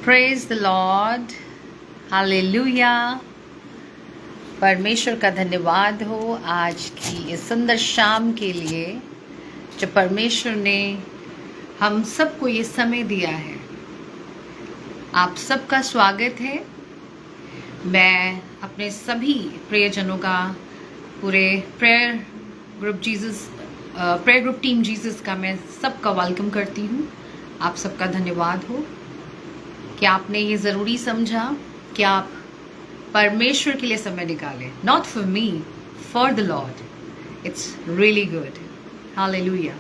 Praise the Lord, hallelujah. परमेश्वर का धन्यवाद हो आज की इस सुंदर शाम के लिए जो परमेश्वर ने हम सबको ये समय दिया है। आप सबका स्वागत है। मैं अपने सभी प्रियजनों का, पूरे प्रेयर ग्रुप टीम जीसस का मैं सबका वेलकम करती हूँ। आप सबका धन्यवाद हो कि आपने ये ज़रूरी समझा कि आप परमेश्वर के लिए समय निकालें। Not for me, for the Lord. It's really good. Hallelujah.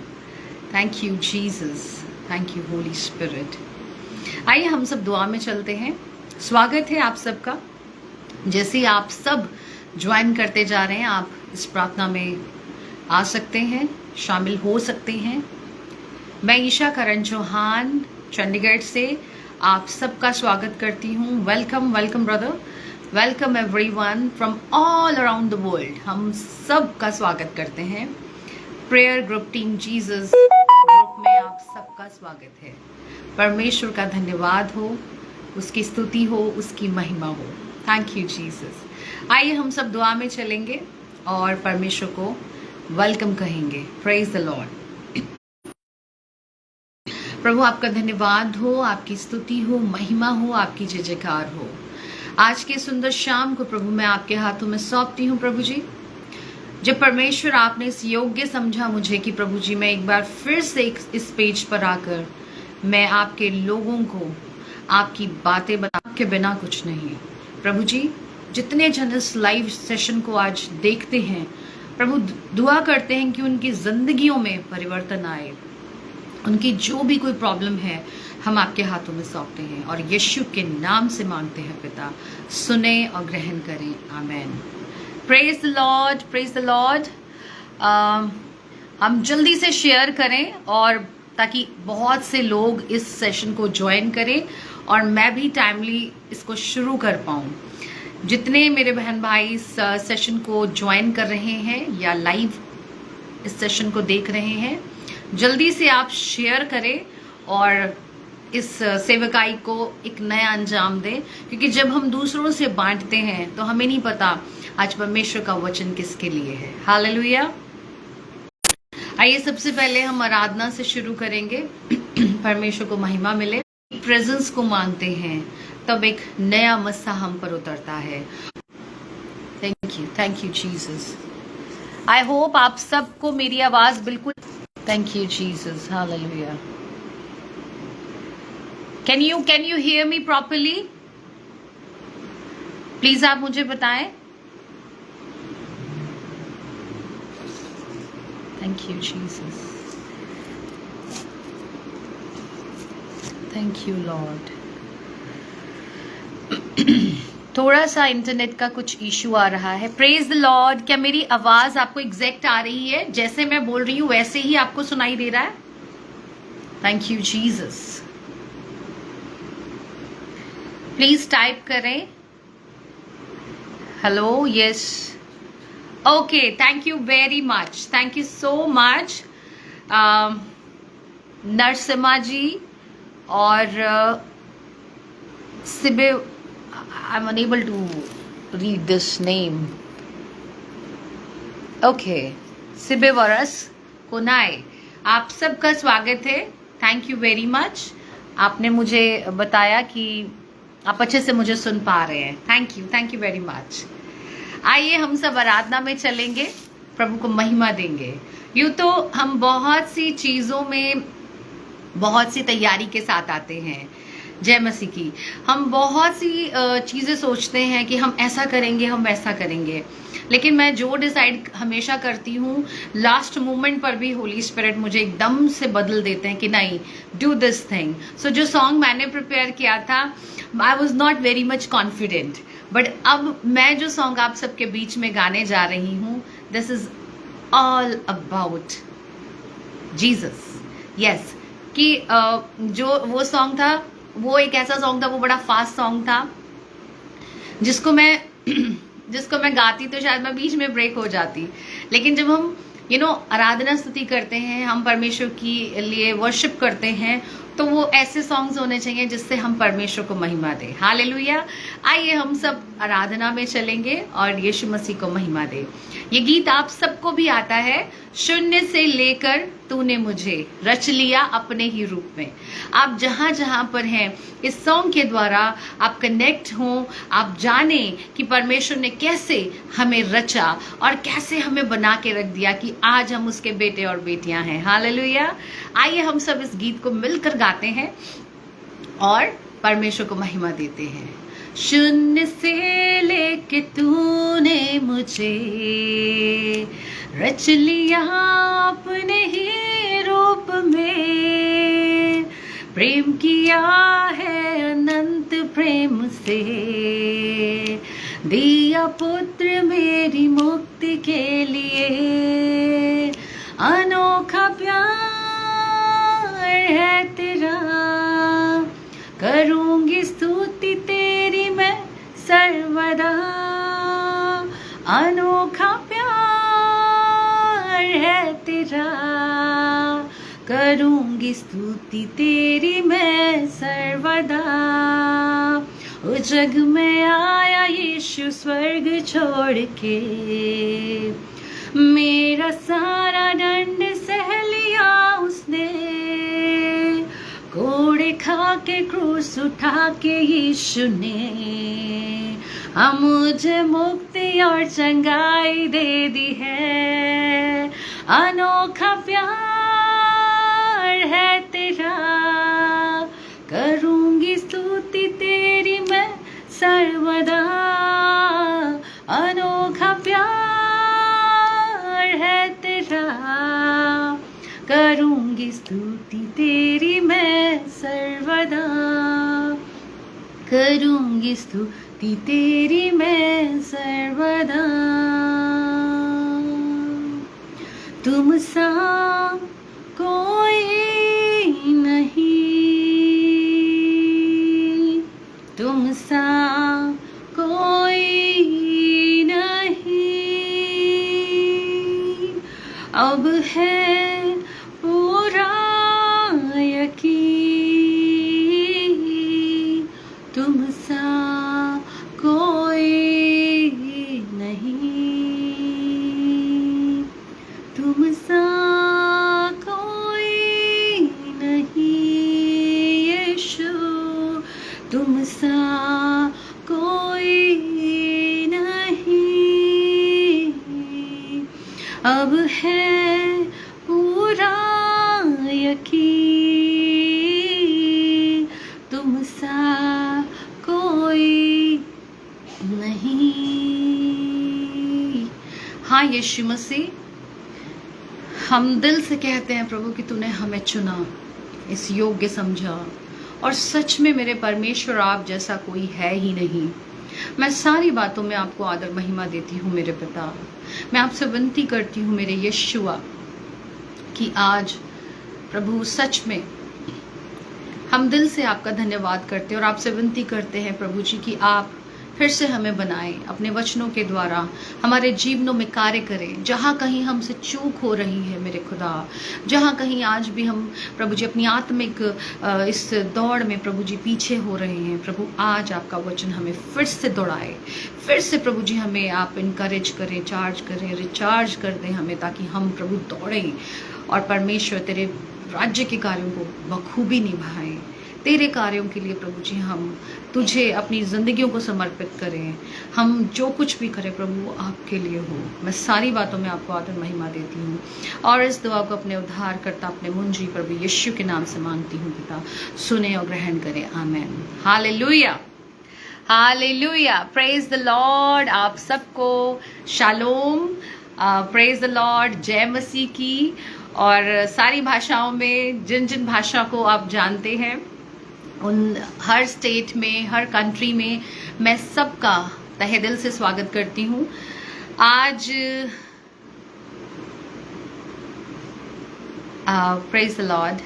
Thank you Jesus, thank you Holi spirit. आइए हम सब दुआ में चलते हैं। स्वागत है आप सबका। जैसे ही आप सब ज्वाइन करते जा रहे हैं, आप इस प्रार्थना में आ सकते हैं, शामिल हो सकते हैं। मैं ईशा करण चौहान चंडीगढ़ से आप सबका स्वागत करती हूँ। Welcome welcome brother, welcome everyone from all around the world. हम सब का स्वागत करते हैं। Prayer group team Jesus group में आप सबका स्वागत है। परमेश्वर का धन्यवाद हो, उसकी स्तुति हो, उसकी महिमा हो। Thank you Jesus. आइए हम सब दुआ में चलेंगे और परमेश्वर को वेलकम कहेंगे। Praise the Lord. प्रभु आपका धन्यवाद हो, आपकी स्तुति हो, महिमा हो, आपकी जय जयकार हो। आज के सुंदर शाम को प्रभु मैं आपके हाथों में सौंपती हूँ। प्रभु जी, जब परमेश्वर आपने इस योग्य समझा मुझे कि प्रभु जी मैं एक बार फिर से इस पेज पर आकर मैं आपके लोगों को आपकी बातें बता के बिना कुछ नहीं। प्रभु जी, जितने जन इस लाइव सेशन को आज देखते हैं, प्रभु दुआ करते हैं कि उनकी जिंदगियों में परिवर्तन आए। उनकी जो भी कोई प्रॉब्लम है हम आपके हाथों में सौंपते हैं और यीशु के नाम से मांगते हैं पिता, सुने और ग्रहण करें। Amen. Praise the Lord, praise the Lord. हम जल्दी से शेयर करें और ताकि बहुत से लोग इस सेशन को ज्वाइन करें और मैं भी टाइमली इसको शुरू कर पाऊँ। जितने मेरे बहन भाई इस सेशन को ज्वाइन कर रहे हैं या लाइव इस सेशन को देख रहे हैं, जल्दी से आप शेयर करें और इस सेवकाई को एक नया अंजाम दें, क्योंकि जब हम दूसरों से बांटते हैं तो हमें नहीं पता आज परमेश्वर का वचन किसके लिए है। हालेलुया। आइए सबसे पहले हम आराधना से शुरू करेंगे। परमेश्वर को महिमा मिले, प्रेजेंस को मांगते हैं, तब एक नया मस्सा हम पर उतरता है। Thank you Jesus. I hope आप सबको मेरी आवाज बिल्कुल। Thank you Jesus. Hallelujah. Can you hear me properly? Please आप मुझे बताएं। Thank you Jesus, thank you Lord. थोड़ा सा इंटरनेट का कुछ इश्यू आ रहा है। Praise the Lord. क्या मेरी आवाज आपको एग्जैक्ट आ रही है? जैसे मैं बोल रही हूं वैसे ही आपको सुनाई दे रहा है? Thank you Jesus. Please type करें hello, yes, okay. Thank you very much, thank you so much Narasimha ji और सिबे। I'm unable to read this name. Okay, सिबेवरस कोनाए, आप सबका स्वागत है। Thank you very much. आपने मुझे बताया कि आप अच्छे से मुझे सुन पा रहे हैं। Thank you very much. आइए हम सब आराधना में चलेंगे, प्रभु को महिमा देंगे। यूँ तो हम बहुत सी चीज़ों में बहुत सी तैयारी के साथ आते हैं। जय मसीह की। हम बहुत सी चीज़ें सोचते हैं कि हम ऐसा करेंगे, हम वैसा करेंगे, लेकिन मैं जो डिसाइड हमेशा करती हूँ, लास्ट मोमेंट पर भी होली स्पिरिट मुझे एकदम से बदल देते हैं कि नहीं, डू दिस थिंग। सो जो सॉन्ग मैंने प्रिपेयर किया था, आई was not very much confident, but अब मैं जो सॉन्ग आप सबके बीच में गाने जा रही हूँ, this is all about Jesus. Yes, कि जो वो सॉन्ग था, वो एक ऐसा सॉन्ग था, वो बड़ा फास्ट सॉन्ग था जिसको मैं गाती तो शायद मैं बीच में ब्रेक हो जाती। लेकिन जब हम आराधना स्तुति करते हैं, हम परमेश्वर की लिए वर्शिप करते हैं, तो वो ऐसे सॉन्ग्स होने चाहिए जिससे हम परमेश्वर को महिमा दें। हालेलुया। आइए हम सब आराधना में चलेंगे और यीशु मसीह को महिमा दें। ये गीत आप सबको भी आता है। शून्य से लेकर तूने मुझे रच लिया अपने ही रूप में। आप जहां जहां पर हैं, इस सॉन्ग के द्वारा आप कनेक्ट हों, आप जाने कि परमेश्वर ने कैसे हमें रचा और कैसे हमें बना के रख दिया कि आज हम उसके बेटे और बेटियां हैं। हालेलुया। आइए हम सब इस गीत को मिलकर गाते हैं और परमेश्वर को महिमा देते हैं। शून्य से लेके तूने मुझे रच लिया अपने ही रूप में, प्रेम किया है अनंत प्रेम से, दिया पुत्र मेरी मुक्ति के लिए। अनोखा प्यार है तेरा, करूंगी स्तुति तेरी मैं सर्वदा। अनोखा प्यार है तेरा, करूंगी स्तुति तेरी मैं सर्वदा। ओ जग में आया यीशु स्वर्ग छोड़ के, मेरा सारा दंड सह लिया उसने। कोड़े खा के क्रूस उठा के यीशु ने मुझे मुक्ति और चंगाई दे दी है। अनोखा प्यार है तेरा, करूंगी स्तुति तेरी मैं सर्वदा। अनोखा प्यार है तेरा, करूंगी स्तुति तेरी मैं सर्वदा। करूंगी स्तुति तेरी मैं सर्वदा। तुम सा कोई नहीं, तुम सा कोई नहीं, अब है पूरा यकीन। तुम सा कोई नहीं, तुम सा कोई नहीं यीशु, तुम सा कोई नहीं, अब है पूरा यकीन। तुम सा कोई नहीं। हाँ यीशु मसीह, हम दिल से कहते हैं प्रभु कि तूने हमें चुना, इस योग्य समझा, और सच में मेरे परमेश्वर आप जैसा कोई है ही नहीं। मैं सारी बातों में आपको आदर महिमा देती हूँ मेरे पिता। मैं आपसे विनती करती हूँ मेरे यीशुआ कि आज प्रभु सच में हम दिल से आपका धन्यवाद करते हैं और आपसे विनती करते हैं प्रभु जी कि आप फिर से हमें बनाएं, अपने वचनों के द्वारा हमारे जीवनों में कार्य करें। जहाँ कहीं हमसे चूक हो रही है मेरे खुदा, जहाँ कहीं आज भी हम प्रभु जी अपनी आत्मिक इस दौड़ में प्रभु जी पीछे हो रहे हैं, प्रभु आज आपका वचन हमें फिर से दौड़ाए, फिर से प्रभु जी हमें आप इनकरेज करें, चार्ज करें, रिचार्ज कर दें हमें, ताकि हम प्रभु दौड़ें और परमेश्वर तेरे राज्य के कार्यों को बखूबी निभाएं। तेरे कार्यों के लिए प्रभु जी हम तुझे अपनी ज़िंदगियों को समर्पित करें। हम जो कुछ भी करें प्रभु वो आपके लिए हो। मैं सारी बातों में आपको आदर महिमा देती हूँ और इस दुआ को अपने उद्धार करता अपने मुंजी प्रभु यीशु के नाम से मांगती हूँ पिता, सुने और ग्रहण करें। Amen. Hallelujah, hallelujah, praise the Lord. आप सबको शालोम, प्रेज द लॉर्ड, जय मसीह की। और सारी भाषाओं में जिन जिन भाषा को आप जानते हैं उन हर स्टेट में, हर कंट्री में मैं सबका तहे दिल से स्वागत करती हूँ। आज प्रेज द लॉर्ड,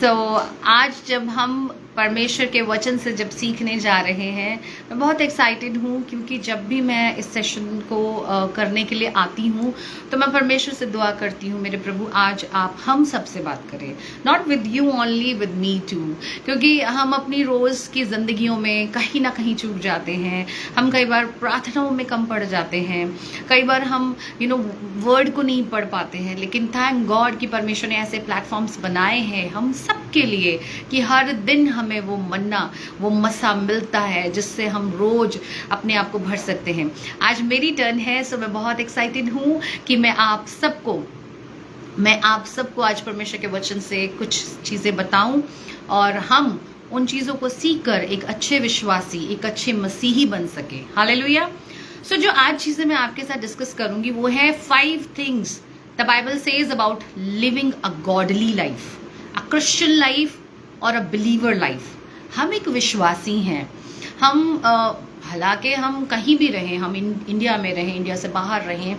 आज जब हम परमेश्वर के वचन से जब सीखने जा रहे हैं, मैं बहुत एक्साइटेड हूँ, क्योंकि जब भी मैं इस सेशन को करने के लिए आती हूँ तो मैं परमेश्वर से दुआ करती हूँ, मेरे प्रभु आज आप हम सब से बात करें, not with you only, with me too. क्योंकि हम अपनी रोज़ की ज़िंदगियों में कहीं ना कहीं चूक जाते हैं, हम कई बार प्रार्थनाओं में कम पड़ जाते हैं, कई बार हम वर्ड को नहीं पढ़ पाते हैं। लेकिन थैंक गॉड कि परमेश्वर ने ऐसे प्लेटफॉर्म्स बनाए हैं हम सब के लिए कि हर दिन हमें वो मन्ना, वो मसा मिलता है जिससे हम रोज अपने आप को भर सकते हैं। आज मेरी टर्न है, सो मैं बहुत एक्साइटेड हूँ कि मैं आप सबको आज परमेश्वर के वचन से कुछ चीज़ें बताऊं और हम उन चीज़ों को सीखकर एक अच्छे विश्वासी, एक अच्छे मसीही बन सके। हालेलुया। सो जो आज चीज़ें मैं आपके साथ डिस्कस करूंगी वो है 5 things the Bible says about living a godly life, a Christian life और अ बिलीवर लाइफ। हम एक विश्वासी हैं, हम हालांकि हम कहीं भी रहें, हम इंडिया में रहें, इंडिया से बाहर रहें,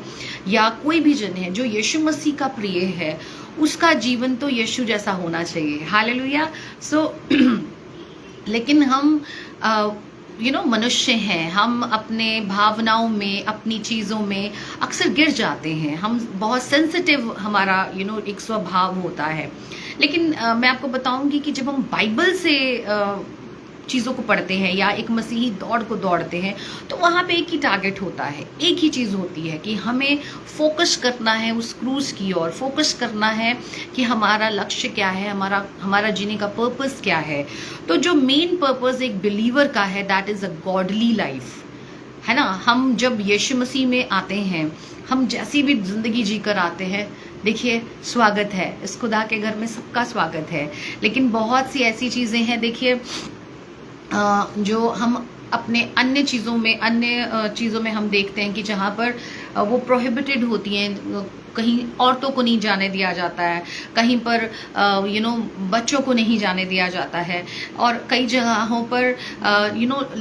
या कोई भी जन है जो यीशु मसीह का प्रिय है, उसका जीवन तो यीशु जैसा होना चाहिए। हालेलुया। सो लेकिन हम मनुष्य हैं, हम अपने भावनाओं में, अपनी चीज़ों में अक्सर गिर जाते हैं, हम बहुत सेंसिटिव, हमारा एक स्वभाव होता है। लेकिन मैं आपको बताऊंगी कि जब हम बाइबल से चीज़ों को पढ़ते हैं या एक मसीही दौड़ को दौड़ते हैं तो वहाँ पे एक ही टारगेट होता है, एक ही चीज़ होती है कि हमें फोकस करना है उस क्रूज की ओर, फोकस करना है कि हमारा लक्ष्य क्या है, हमारा जीने का पर्पस क्या है। तो जो मेन पर्पस एक बिलीवर का है, that is a godly life, है ना। हम जब यीशु मसीह में आते हैं, हम जैसी भी जिंदगी जीकर आते हैं, देखिए स्वागत है, इस खुदा के घर में सबका स्वागत है। लेकिन बहुत सी ऐसी चीज़ें हैं, देखिए जो हम अपने अन्य चीज़ों में हम देखते हैं कि जहाँ पर वो प्रोहिबिटेड होती हैं, कहीं औरतों को नहीं जाने दिया जाता है, कहीं पर बच्चों को नहीं जाने दिया जाता है, और कई जगहों पर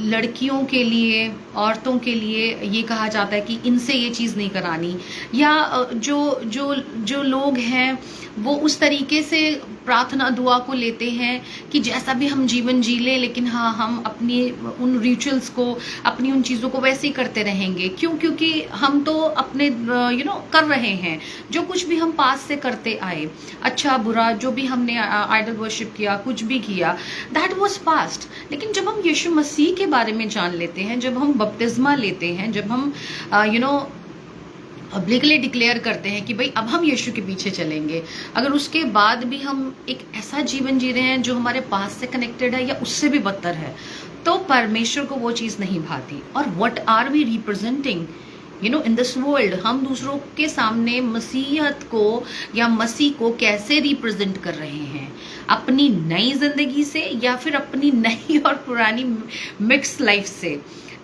लड़कियों के लिए, औरतों के लिए ये कहा जाता है कि इनसे ये चीज़ नहीं करानी, या जो लोग हैं वो उस तरीके से प्रार्थना दुआ को लेते हैं कि जैसा भी हम जीवन जी लें, लेकिन हाँ हम अपनी उन रिचुअल्स को, अपनी उन चीज़ों को वैसे ही करते रहेंगे। क्योंकि हम तो अपने कर रहे हैं जो कुछ भी हम पास से करते आए, अच्छा बुरा जो भी हमने आइडल वर्शिप किया, कुछ भी किया, दैट वाज पास्ट। लेकिन जब हम यीशु मसीह के बारे में जान लेते हैं, जब हम बपतिस्मा लेते हैं, जब हम पब्लिकली डिक्लेयर करते हैं कि भाई अब हम यीशु के पीछे चलेंगे, अगर उसके बाद भी हम एक ऐसा जीवन जी रहे हैं जो हमारे पास से कनेक्टेड है या उससे भी बदतर है, तो परमेश्वर को वो चीज़ नहीं भाती। और what are we representing in this world, हम दूसरों के सामने मसीहत को या मसीह को कैसे रिप्रेजेंट कर रहे हैं, अपनी नई जिंदगी से या फिर अपनी नई और पुरानी मिक्स लाइफ से।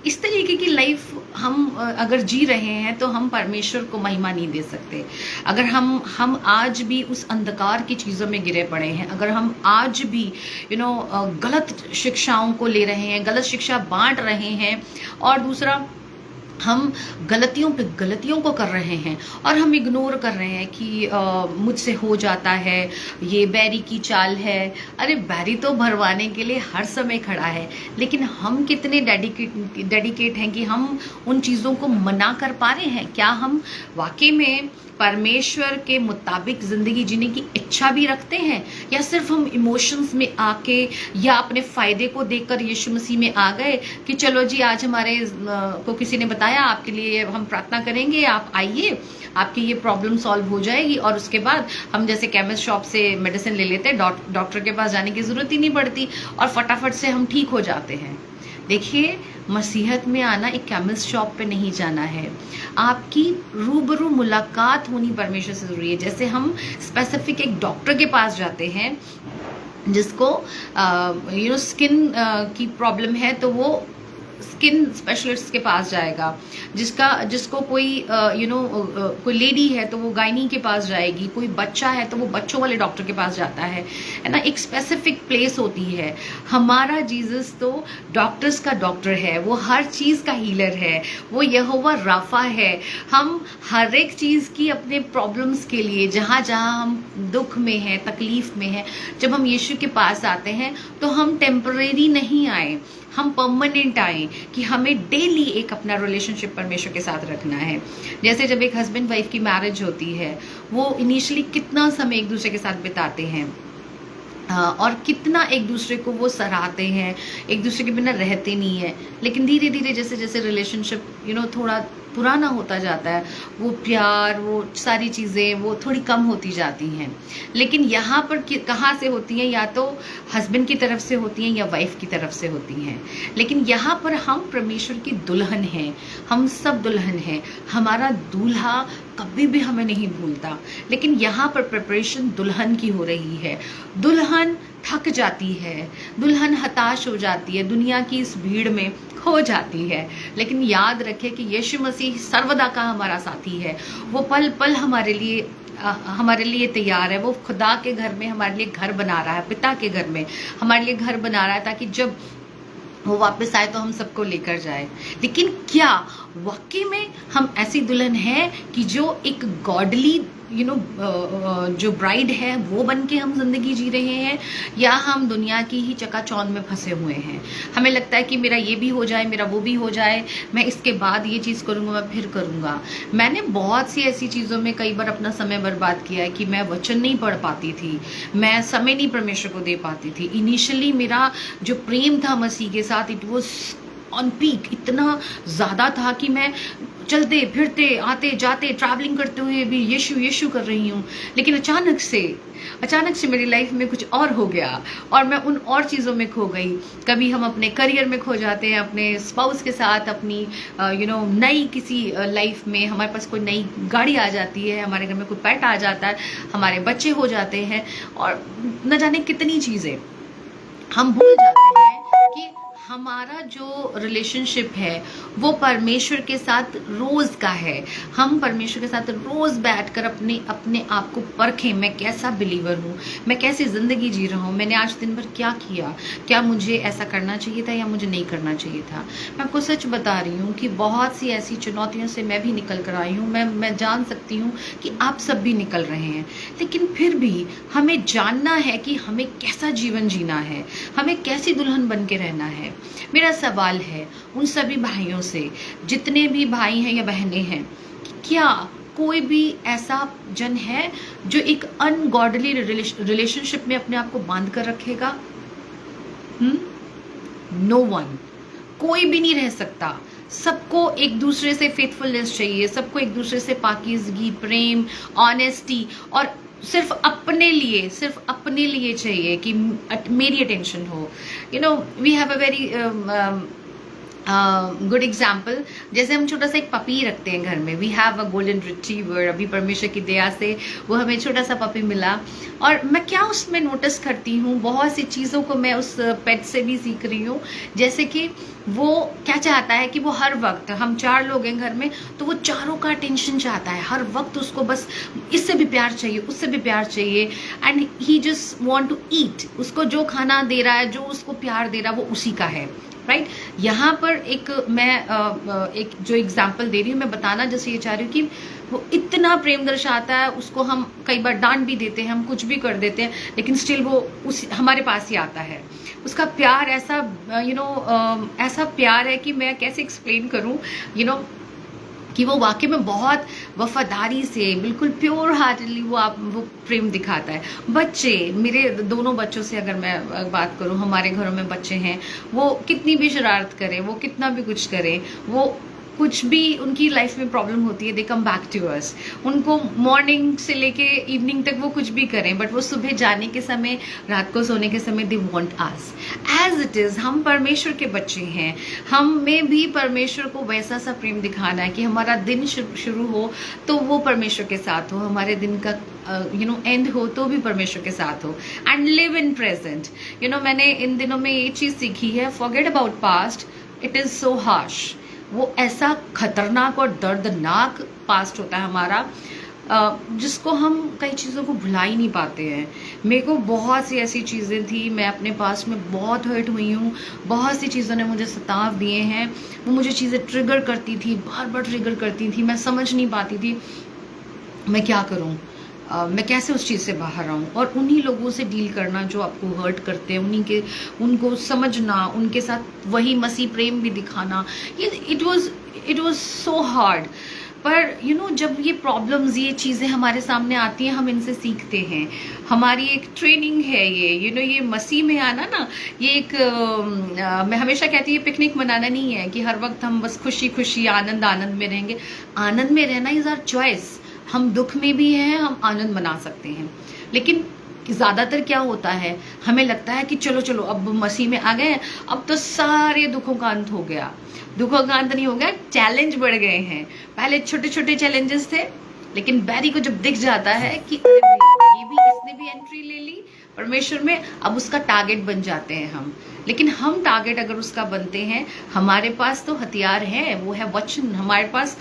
इस तरीके की लाइफ हम अगर जी रहे हैं तो हम परमेश्वर को महिमा नहीं दे सकते। अगर हम आज भी उस अंधकार की चीज़ों में गिरे पड़े हैं, अगर हम आज भी गलत शिक्षाओं को ले रहे हैं, गलत शिक्षा बांट रहे हैं, और दूसरा हम गलतियों पे गलतियों को कर रहे हैं, और हम इग्नोर कर रहे हैं कि मुझसे हो जाता है, ये बैरी की चाल है। अरे बैरी तो भरवाने के लिए हर समय खड़ा है, लेकिन हम कितने डेडिकेट हैं कि हम उन चीज़ों को मना कर पा रहे हैं? क्या हम वाकई में परमेश्वर के मुताबिक ज़िंदगी जीने की इच्छा भी रखते हैं, या सिर्फ हम इमोशंस में आके या अपने फ़ायदे को देखकर यीशु मसीह में आ गए कि चलो जी आज हमारे को किसी ने बताया आपके लिए हम प्रार्थना करेंगे, आप आइए, आपकी ये प्रॉब्लम सॉल्व हो जाएगी, और उसके बाद हम जैसे केमिस्ट शॉप से मेडिसिन ले लेते हैं, डॉक्टर के पास जाने की ज़रूरत ही नहीं पड़ती और फटाफट से हम ठीक हो जाते हैं। देखिए, मसीहत में आना एक केमिस्ट शॉप पे नहीं जाना है, आपकी रूबरू मुलाकात होनी परमेश्वर से ज़रूरी है। जैसे हम स्पेसिफिक एक डॉक्टर के पास जाते हैं जिसको स्किन की प्रॉब्लम है, तो वो स्किन स्पेशलिस्ट के पास जाएगा, जिसको कोई कोई लेडी है तो वो गायनी के पास जाएगी, कोई बच्चा है तो वो बच्चों वाले डॉक्टर के पास जाता है ना। एक स्पेसिफिक प्लेस होती है। हमारा जीसस तो डॉक्टर्स का डॉक्टर है, वो हर चीज का हीलर है, वो यहोवा राफा है। हम हर एक चीज की अपने प्रॉब्लम्स के लिए, जहां जहां हम दुख में हैं, तकलीफ में हैं, जब हम यीशु के पास आते हैं तो हम टेम्परेरी नहीं आए, हम परमानेंट आए कि हमें डेली एक अपना रिलेशनशिप परमेश्वर के साथ रखना है। जैसे जब एक हस्बैंड वाइफ की मैरिज होती है, वो इनिशियली कितना समय एक दूसरे के साथ बिताते हैं और कितना एक दूसरे को वो सराहते हैं, एक दूसरे के बिना रहते नहीं है। लेकिन धीरे धीरे जैसे जैसे रिलेशनशिप थोड़ा पुराना होता जाता है, वो प्यार, वो सारी चीज़ें वो थोड़ी कम होती जाती हैं। लेकिन यहाँ पर कहाँ से होती हैं? या तो हस्बैंड की तरफ से होती हैं या वाइफ की तरफ से होती हैं। लेकिन यहाँ पर हम परमेश्वर की दुल्हन हैं, हम सब दुल्हन हैं। हमारा दूल्हा कभी भी हमें नहीं भूलता। लेकिन यहाँ पर प्रिपरेशन दुल्हन की हो रही है। दुल्हन थक जाती है, दुल्हन हताश हो जाती है, दुनिया की इस भीड़ में खो जाती है। लेकिन याद रखें कि यीशु मसीह सर्वदा का हमारा साथी है। वो पल पल हमारे लिए तैयार है। वो खुदा के घर में हमारे लिए घर बना रहा है, पिता के घर में हमारे लिए घर बना रहा है, ताकि जब वो वापस आए तो हम सबको लेकर जाए। लेकिन क्या वाकई में हम ऐसी दुल्हन है कि जो एक गॉडली जो ब्राइड है वो बन के हम जिंदगी जी रहे हैं, या हम दुनिया की ही चकाचौंध में फंसे हुए हैं? हमें लगता है कि मेरा ये भी हो जाए, मेरा वो भी हो जाए, मैं इसके बाद ये चीज़ करूँगा, मैं फिर करूँगा। मैंने बहुत सी ऐसी चीज़ों में कई बार अपना समय बर्बाद किया है कि मैं वचन नहीं पढ़ पाती थी, मैं समय नहीं परमेश्वर को दे पाती थी। इनिशियली मेरा जो प्रेम था मसीह के साथ, इट वॉज ऑन पीक, इतना ज़्यादा था कि मैं चलते फिरते आते जाते ट्रैवलिंग करते हुए भी यीशु यीशु कर रही हूँ। लेकिन अचानक से मेरी लाइफ में कुछ और हो गया और मैं उन और चीज़ों में खो गई। कभी हम अपने करियर में खो जाते हैं, अपने स्पाउस के साथ, अपनी नई किसी लाइफ में हमारे पास कोई नई गाड़ी आ जाती है, हमारे घर में कोई पेट आ जाता है, हमारे बच्चे हो जाते हैं, और न जाने कितनी चीज़ें हम भूल जाते हैं कि हमारा जो रिलेशनशिप है वो परमेश्वर के साथ रोज का है। हम परमेश्वर के साथ रोज बैठकर अपने आप को परखें, मैं कैसा बिलीवर हूँ, मैं कैसी जिंदगी जी रहा हूँ, मैंने आज दिन भर क्या किया, क्या मुझे ऐसा करना चाहिए था या मुझे नहीं करना चाहिए था। मैं आपको सच बता रही हूँ कि बहुत सी ऐसी चुनौतियों से मैं भी निकल कर आई हूँ। मैं जान सकती हूँ कि आप सब भी निकल रहे हैं। लेकिन फिर भी हमें जानना है कि हमें कैसा जीवन जीना है, हमें कैसी दुल्हन बन के रहना है। मेरा सवाल है उन सभी भाइयों से, जितने भी भाई हैं या बहनें हैं, कि क्या कोई भी ऐसा जन है जो एक अनगॉडली रिलेशनशिप में अपने आप को बांध कर रखेगा? नो वन, कोई भी नहीं रह सकता। सबको एक दूसरे से फेथफुलनेस चाहिए, सबको एक दूसरे से पाकीज़गी, प्रेम, ऑनेस्टी, और सिर्फ अपने लिए चाहिए कि मेरी अटेंशन हो। We have a very good example. जैसे हम छोटा सा एक पपी रखते हैं घर में, we have a golden retriever. अभी परमेश्वर की दया से वो हमें छोटा सा पपी मिला, और मैं क्या उसमें नोटिस करती हूँ, बहुत सी चीज़ों को मैं उस पेट से भी सीख रही हूँ। जैसे कि वो क्या चाहता है कि वो हर वक्त, हम 4 लोग हैं घर में, तो वो चारों का अटेंशन चाहता है। हर वक्त उसको बस इससे भी प्यार चाहिए, उससे भी प्यार चाहिए, and he just want to eat. उसको जो खाना दे रहा है, जो उसको प्यार दे रहा है, वो उसी का है, राइट। यहाँ पर एक जो एग्जाम्पल दे रही हूँ, मैं बताना जैसे ये चाह रही हूँ कि वो इतना प्रेम दर्शाता है, उसको हम कई बार डांट भी देते हैं, हम कुछ भी कर देते हैं, लेकिन स्टिल वो हमारे पास ही आता है। उसका प्यार ऐसा ऐसा प्यार है कि मैं कैसे एक्सप्लेन करूँ, कि वो वाकई में बहुत वफादारी से, बिल्कुल प्योर हार्टेडली वो प्रेम दिखाता है। बच्चे, मेरे दोनों बच्चों से अगर मैं बात करूं, हमारे घरों में बच्चे हैं, वो कितनी भी शरारत करें, वो कितना भी कुछ करें, वो कुछ भी उनकी लाइफ में प्रॉब्लम होती है, दे कम बैक टू अस। उनको मॉर्निंग से लेके इवनिंग तक वो कुछ भी करें, बट वो सुबह जाने के समय, रात को सोने के समय, they want us as it is. हम परमेश्वर के बच्चे हैं, हमें भी परमेश्वर को वैसा सा प्रेम दिखाना है कि हमारा दिन शुरू हो तो वो परमेश्वर के साथ हो, हमारे दिन का एंड हो तो भी परमेश्वर के साथ हो, एंड लिव इन प्रेजेंट। मैंने इन दिनों में ये चीज़ सीखी है, forget about past, it is so harsh. वो ऐसा खतरनाक और दर्दनाक पास्ट होता है हमारा, जिसको हम कई चीज़ों को भुला ही नहीं पाते हैं। मेरे को बहुत सी ऐसी चीज़ें थी, मैं अपने पास में बहुत हर्ट हुई हूँ, बहुत सी चीज़ों ने मुझे सताव दिए हैं, वो मुझे चीज़ें ट्रिगर करती थी, बार बार ट्रिगर करती थी, मैं समझ नहीं पाती थी मैं क्या करूँ, मैं कैसे उस चीज़ से बाहर आऊँ। और उन्हीं लोगों से डील करना जो आपको हर्ट करते हैं, उनको समझना, उनके साथ वही मसीह प्रेम भी दिखाना, ये इट वाज सो हार्ड। पर जब ये प्रॉब्लम्स, ये चीज़ें हमारे सामने आती हैं, हम इनसे सीखते हैं। हमारी एक ट्रेनिंग है ये, ये मसीह में आना ना, ये एक मैं हमेशा कहती हूँ, पिकनिक मनाना नहीं है कि हर वक्त हम बस खुशी खुशी आनंद आनंद में रहेंगे। आनंद में रहना इज़ आवर चॉइस। हम दुख में भी हैं, हम आनंद मना सकते हैं। लेकिन ज़्यादातर क्या होता है, हमें लगता है कि चलो चलो अब मसीह में आ गए, अब तो सारे दुखों का अंत हो गया। दुखों का अंत नहीं हो गया, चैलेंज बढ़ गए हैं। पहले छोटे छोटे चैलेंजेस थे, लेकिन बैरी को जब दिख जाता है कि अरे भाई, इसने भी एंट्री ले ली परमेश्वर में, अब उसका टारगेट बन जाते हैं हम। लेकिन हम टारगेट अगर उसका बनते हैं, हमारे पास तो हथियार है, वो है वचन, हमारे पास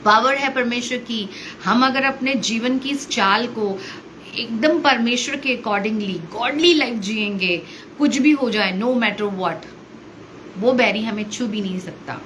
पावर है परमेश्वर की। हम अगर अपने जीवन की इस चाल को एकदम परमेश्वर के अकॉर्डिंगली गॉडली लाइफ जिएंगे, कुछ भी हो जाए, नो मैटर व्हाट, वो बैरी हमें छू भी नहीं सकता।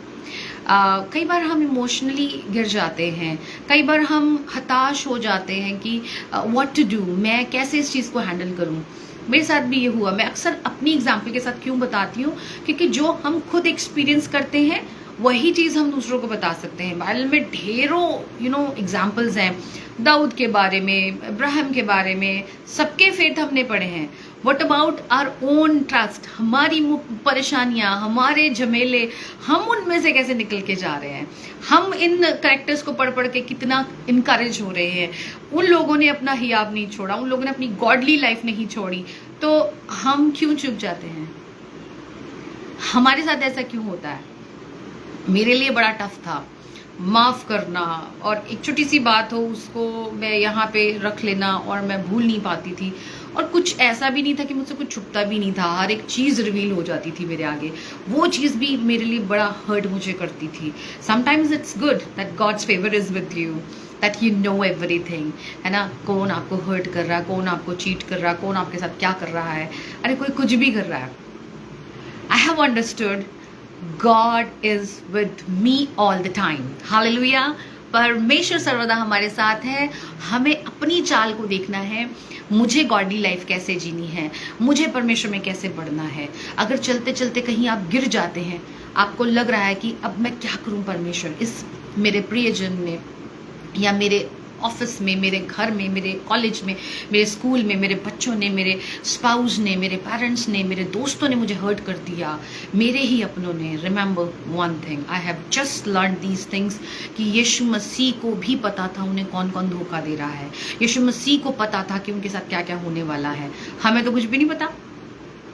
कई बार हम इमोशनली गिर जाते हैं, कई बार हम हताश हो जाते हैं कि व्हाट टू डू, मैं कैसे इस चीज़ को हैंडल करूं। मेरे साथ भी ये हुआ। मैं अक्सर अपनी एग्जाम्पल के साथ क्यों बताती हूँ, क्योंकि जो हम खुद एक्सपीरियंस करते हैं वही चीज़ हम दूसरों को बता सकते हैं। बाइबल में ढेरों एग्जाम्पल्स हैं, दाऊद के बारे में, इब्राहिम के बारे में, सबके फेथ हमने पढ़े हैं। What about our own trust, हमारी परेशानियां, हमारे झमेले, हम उनमें से कैसे निकल के जा रहे हैं। हम इन करेक्टर्स को पढ़ पढ़ के कितना इनकरेज हो रहे हैं। उन लोगों ने अपना हियाब नहीं छोड़ा, उन लोगों ने अपनी गॉडली लाइफ नहीं छोड़ी, तो हम क्यों चुप जाते हैं? हमारे साथ ऐसा क्यों होता है? मेरे लिए बड़ा टफ था माफ़ करना, और एक छोटी सी बात हो उसको मैं यहाँ पे रख लेना, और मैं भूल नहीं पाती थी। और कुछ ऐसा भी नहीं था कि मुझसे कुछ छुपता भी नहीं था, हर एक चीज़ रिवील हो जाती थी मेरे आगे। वो चीज़ भी मेरे लिए बड़ा हर्ट मुझे करती थी। Sometimes it's good that God's favour is with you, that you know everything, है ना। कौन आपको हर्ट कर रहा है, कौन आपको चीट कर रहा है, कौन आपके साथ क्या कर रहा है, अरे कोई कुछ भी कर रहा है। I have understood God is with me all the time. Hallelujah. परमेश्वर सर्वदा हमारे साथ है। हमें अपनी चाल को देखना है, मुझे गॉडली लाइफ कैसे जीनी है, मुझे परमेश्वर में कैसे बढ़ना है। अगर चलते चलते कहीं आप गिर जाते हैं, आपको लग रहा है कि अब मैं क्या करूं परमेश्वर, इस मेरे प्रियजन ने, या मेरे ऑफिस में, मेरे घर में, मेरे कॉलेज में, मेरे स्कूल में, मेरे बच्चों ने, मेरे स्पाउस ने, मेरे पेरेंट्स ने, मेरे दोस्तों ने मुझे हर्ट कर दिया, मेरे ही अपनों ने। Remember one thing, I have just learn these things कि यीशु मसीह को भी पता था उन्हें कौन कौन धोखा दे रहा है। यीशु मसीह को पता था कि उनके साथ क्या क्या होने वाला है। हमें तो कुछ भी नहीं पता,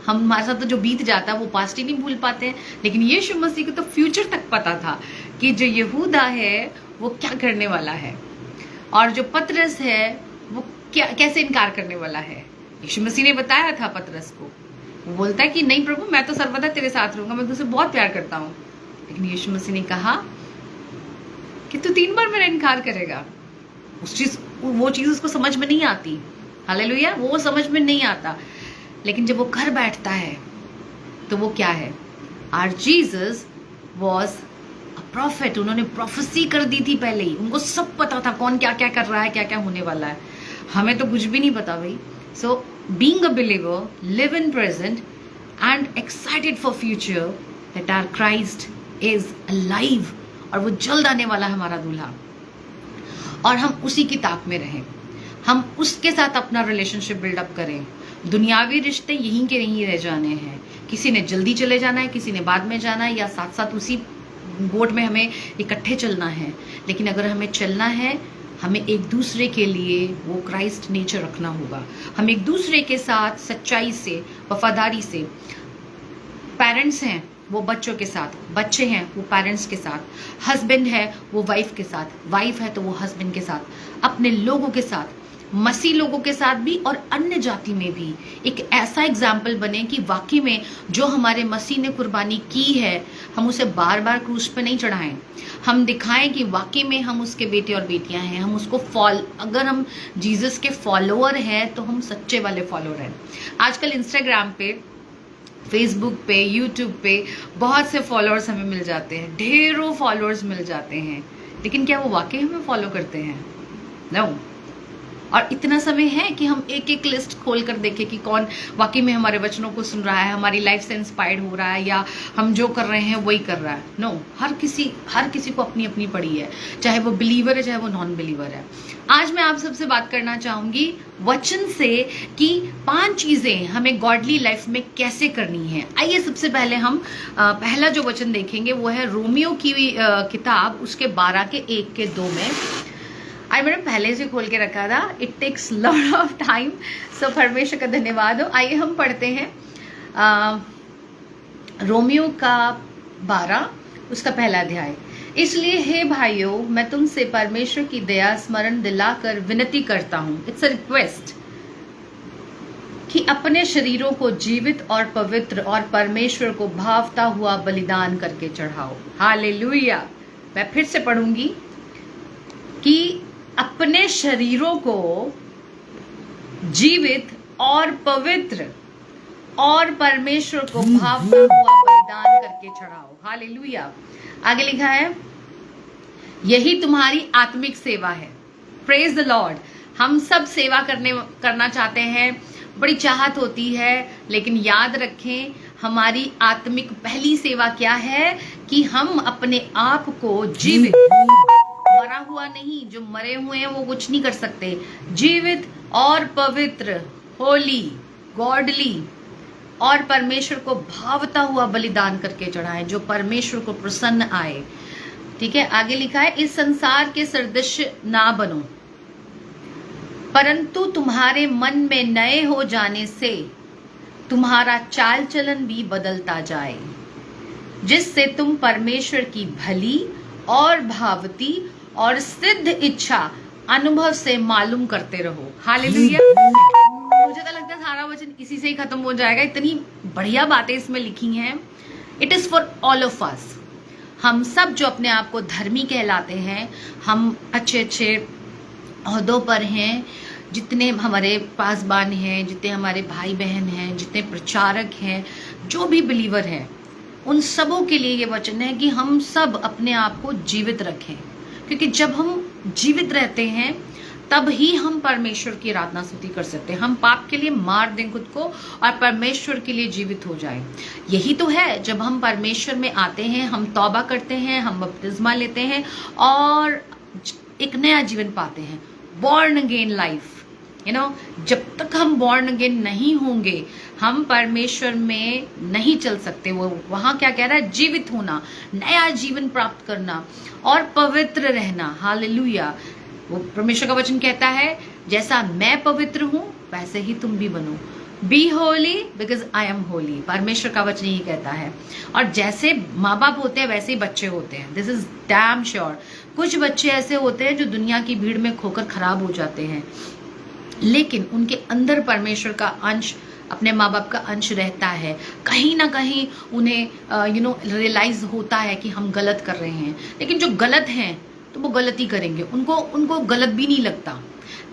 हमारे साथ तो जो बीत जाता है वो पास्ट ही नहीं भूल पाते हैं। लेकिन यीशु मसीह को तो फ्यूचर तक पता था कि जो यहूदा है वो क्या करने वाला है, और जो पतरस है वो कैसे इनकार करने वाला है। यीशु मसीह ने बताया था पतरस को, वो बोलता है कि नहीं प्रभु, मैं तो सर्वदा तेरे साथ रहूंगा, मैं तुझसे बहुत प्यार करता हूँ। लेकिन यीशु मसीह ने कहा कि तू 3 बार मेरा इनकार करेगा। वो चीज उसको समझ में नहीं आती। हालेलुया, वो समझ में नहीं आता। लेकिन जब वो घर बैठता है तो वो क्या है, आवर जीसस वॉज प्रॉफिट। उन्होंने प्रोफेसी कर दी थी पहले ही, उनको सब पता था कौन क्या क्या कर रहा है, क्या क्या होने वाला है। हमें तो कुछ भी नहीं पता भाई। So being a believer, live in present and excited for future that our Christ is alive, और वो जल्द आने वाला है हमारा दूल्हा, और हम उसी की ताक में रहें, हम उसके साथ अपना रिलेशनशिप बिल्डअप करें। दुनियावी रिश्ते यहीं के नहीं रह जाने हैं। किसी ने जल्दी चले जाना है, किसी ने बाद में जाना है, या साथ साथ उसी बोट में हमें इकट्ठे चलना है। लेकिन अगर हमें चलना है, हमें एक दूसरे के लिए वो क्राइस्ट नेचर रखना होगा। हम एक दूसरे के साथ सच्चाई से, वफादारी से, पेरेंट्स हैं वो बच्चों के साथ, बच्चे हैं वो पेरेंट्स के साथ, हस्बैंड है वो वाइफ के साथ, वाइफ है तो वो हस्बैंड के साथ, अपने लोगों के साथ मसीह लोगों के साथ भी और अन्य जाति में भी एक ऐसा एग्जाम्पल बने कि वाकई में जो हमारे मसीह ने कुर्बानी की है हम उसे बार बार क्रूस पे नहीं चढ़ाएं। हम दिखाएं कि वाकई में हम उसके बेटे और बेटियां हैं, हम उसको अगर हम जीसस के फॉलोअर हैं तो हम सच्चे वाले फॉलोअर हैं। आजकल इंस्टाग्राम पे, फेसबुक पे, यूट्यूब पे बहुत से फॉलोअर्स हमें मिल जाते हैं, ढेरों फॉलोअर्स मिल जाते हैं, लेकिन क्या वो वाकई हमें फॉलो करते हैं? नो। और इतना समय है कि हम एक एक लिस्ट खोल कर देखें कि कौन वाकई में हमारे वचनों को सुन रहा है, हमारी लाइफ से इंस्पायर्ड हो रहा है, या हम जो कर रहे हैं वही कर रहा है। नो, हर किसी को अपनी अपनी पड़ी है, चाहे वो बिलीवर है चाहे वो नॉन बिलीवर है। आज मैं आप सबसे बात करना चाहूंगी वचन से कि 5 चीजें हमें गॉडली लाइफ में कैसे करनी है। आइए सबसे पहले हम पहला जो वचन देखेंगे वो है रोमियो की किताब, उसके 12 के 1 के 2 में। आज मैंने पहले से खोल के रखा था, it takes lot of time, so परमेश्वर का धन्यवाद हो। आइए हम पढ़ते हैं रोमियो का 12 उसका पहला अध्याय। इसलिए हे भाइयों, मैं तुमसे परमेश्वर की दया स्मरण दिलाकर विनती करता हूं, इट्स अ रिक्वेस्ट, कि अपने शरीरों को जीवित और पवित्र और परमेश्वर को भावता हुआ बलिदान करके चढ़ाओ। हालेलुया। मैं फिर से पढ़ूंगी कि अपने शरीरों को जीवित और पवित्र और परमेश्वर को भावता हुआ बलिदान करके चढ़ाओ। हालेलुया। आगे लिखा है, यही तुम्हारी आत्मिक सेवा है। Praise the Lord. हम सब सेवा करना चाहते हैं, बड़ी चाहत होती है, लेकिन याद रखें हमारी आत्मिक पहली सेवा क्या है कि हम अपने आप को जीवित, मरा हुआ नहीं, जो मरे हुए हैं वो कुछ नहीं कर सकते, जीवित और पवित्र, होली, गॉडली और परमेश्वर को भावता हुआ बलिदान करके चढ़ाएं, जो परमेश्वर को प्रसन्न आए। ठीक है, आगे लिखा है, इस संसार के सदृश ना बनो, परंतु तुम्हारे मन में नए हो जाने से तुम्हारा चाल चलन भी बदलता जाए, जिससे तुम परमेश्वर की भली और भावती और सिद्ध इच्छा अनुभव से मालूम करते रहो। हालेलुया। मुझे तो लगता है सारा वचन इसी से ही खत्म हो जाएगा, इतनी बढ़िया बातें इसमें लिखी हैं। It is for all of us. हम सब जो अपने आप को धर्मी कहलाते हैं, हम अच्छे अच्छे ओहदों पर हैं, जितने हमारे पासबान हैं, जितने हमारे भाई बहन हैं, जितने प्रचारक हैं, जो भी बिलीवर हैं, उन सबों के लिए ये वचन है कि हम सब अपने आप को जीवित रखें, क्योंकि जब हम जीवित रहते हैं तब ही हम परमेश्वर की आराधना स्तुति कर सकते हैं। हम पाप के लिए मार दें खुद को और परमेश्वर के लिए जीवित हो जाएं। यही तो है, जब हम परमेश्वर में आते हैं, हम तौबा करते हैं, हम बपतिस्मा लेते हैं और एक नया जीवन पाते हैं, बॉर्न अगेन लाइफ। जब तक हम बॉर्न अगेन नहीं होंगे हम परमेश्वर में नहीं चल सकते। वो वहां क्या कह रहा है, जीवित होना, नया जीवन प्राप्त करना और पवित्र रहना। हालेलुया। वो परमेश्वर का वचन कहता है, जैसा मैं पवित्र हूं वैसे ही तुम भी बनो। Be holy because I am holy. परमेश्वर का वचन यही कहता है। और जैसे माँ बाप होते हैं वैसे ही बच्चे होते हैं, दिस इज डैम श्योर। कुछ बच्चे ऐसे होते हैं जो दुनिया की भीड़ में खोकर खराब हो जाते हैं, लेकिन उनके अंदर परमेश्वर का अंश, अपने माँ बाप का अंश रहता है। कहीं ना कहीं उन्हें रियलाइज होता है कि हम गलत कर रहे हैं, लेकिन जो गलत हैं तो वो गलत ही करेंगे, उनको गलत भी नहीं लगता,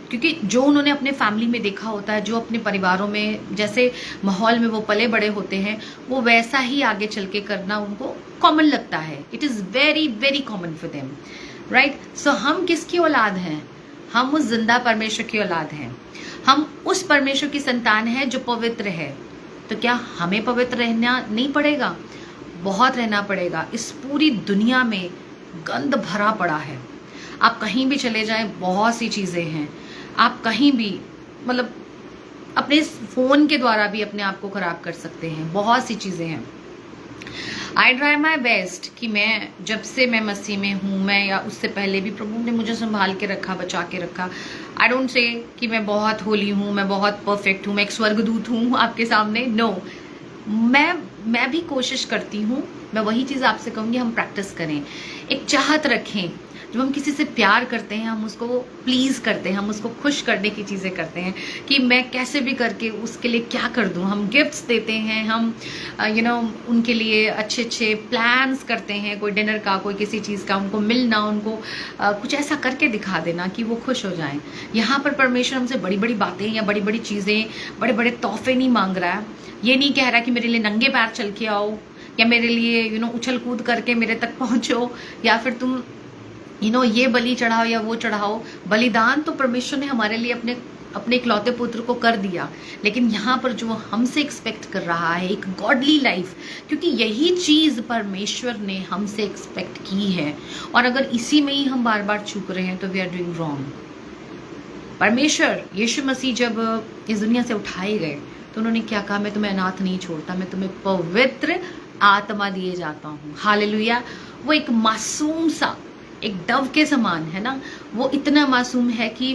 क्योंकि जो उन्होंने अपने फैमिली में देखा होता है, जो अपने परिवारों में जैसे माहौल में वो पले बड़े होते हैं, वो वैसा ही आगे चल के करना उनको कॉमन लगता है। It is very very common for them, right. So हम किसकी औलाद हैं? हम उस जिंदा परमेश्वर की औलाद हैं। हम उस परमेश्वर की संतान हैं जो पवित्र है। तो क्या हमें पवित्र रहना नहीं पड़ेगा? बहुत रहना पड़ेगा। इस पूरी दुनिया में गंद भरा पड़ा है। आप कहीं भी चले जाएं, बहुत सी चीज़ें हैं। आप कहीं भी मतलब अपने फ़ोन के द्वारा भी अपने आप को ख़राब कर सकते हैं। बहुत सी चीज़ें हैं। आई ट्राई माई बेस्ट कि मैं जब से मैं मसीह में हूँ, मैं या उससे पहले भी प्रभु ने मुझे संभाल के रखा, बचा के रखा। आई डोंट से कि मैं बहुत होली हूँ, मैं बहुत परफेक्ट हूँ, मैं एक स्वर्गदूत हूँ आपके सामने। नो, मैं भी कोशिश करती हूँ मैं वही चीज़ आपसे कहूँगी, हम प्रैक्टिस करें, एक चाहत रखें। जब हम किसी से प्यार करते हैं, हम उसको प्लीज़ करते हैं, हम उसको खुश करने की चीज़ें करते हैं कि मैं कैसे भी करके उसके लिए क्या कर दूं। हम गिफ्ट्स देते हैं, हम उनके लिए अच्छे अच्छे प्लान्स करते हैं, कोई डिनर का, कोई किसी चीज़ का, उनको मिलना, उनको कुछ ऐसा करके दिखा देना कि वो खुश हो जाएं। यहाँ पर परमेश्वर हमसे बड़ी बड़ी बातें या बड़ी बड़ी चीज़ें, बड़े बड़े तोहफे नहीं मांग रहा है। ये नहीं कह रहा कि मेरे लिए नंगे पैर चल के आओ, या मेरे लिए उछल कूद करके मेरे तक पहुँचो, या फिर तुम ये बलि चढ़ाओ या वो चढ़ाओ। बलिदान तो परमेश्वर ने हमारे लिए अपने इकलौते पुत्र को कर दिया, लेकिन यहाँ पर जो हमसे एक्सपेक्ट कर रहा है एक गॉडली लाइफ, क्योंकि यही चीज़ परमेश्वर ने हमसे एक्सपेक्ट की है, और अगर इसी में ही हम बार बार चूक रहे हैं तो वी आर डूइंग रॉन्ग। परमेश्वर यीशु मसीह जब इस दुनिया से उठाए गए तो उन्होंने क्या कहा, मैं तुम्हें अनाथ नहीं छोड़ता, मैं तुम्हें पवित्र आत्मा दिए जाता हूँ। हालेलुया। वो एक मासूम सा, एक डव के समान है ना, वो इतना मासूम है कि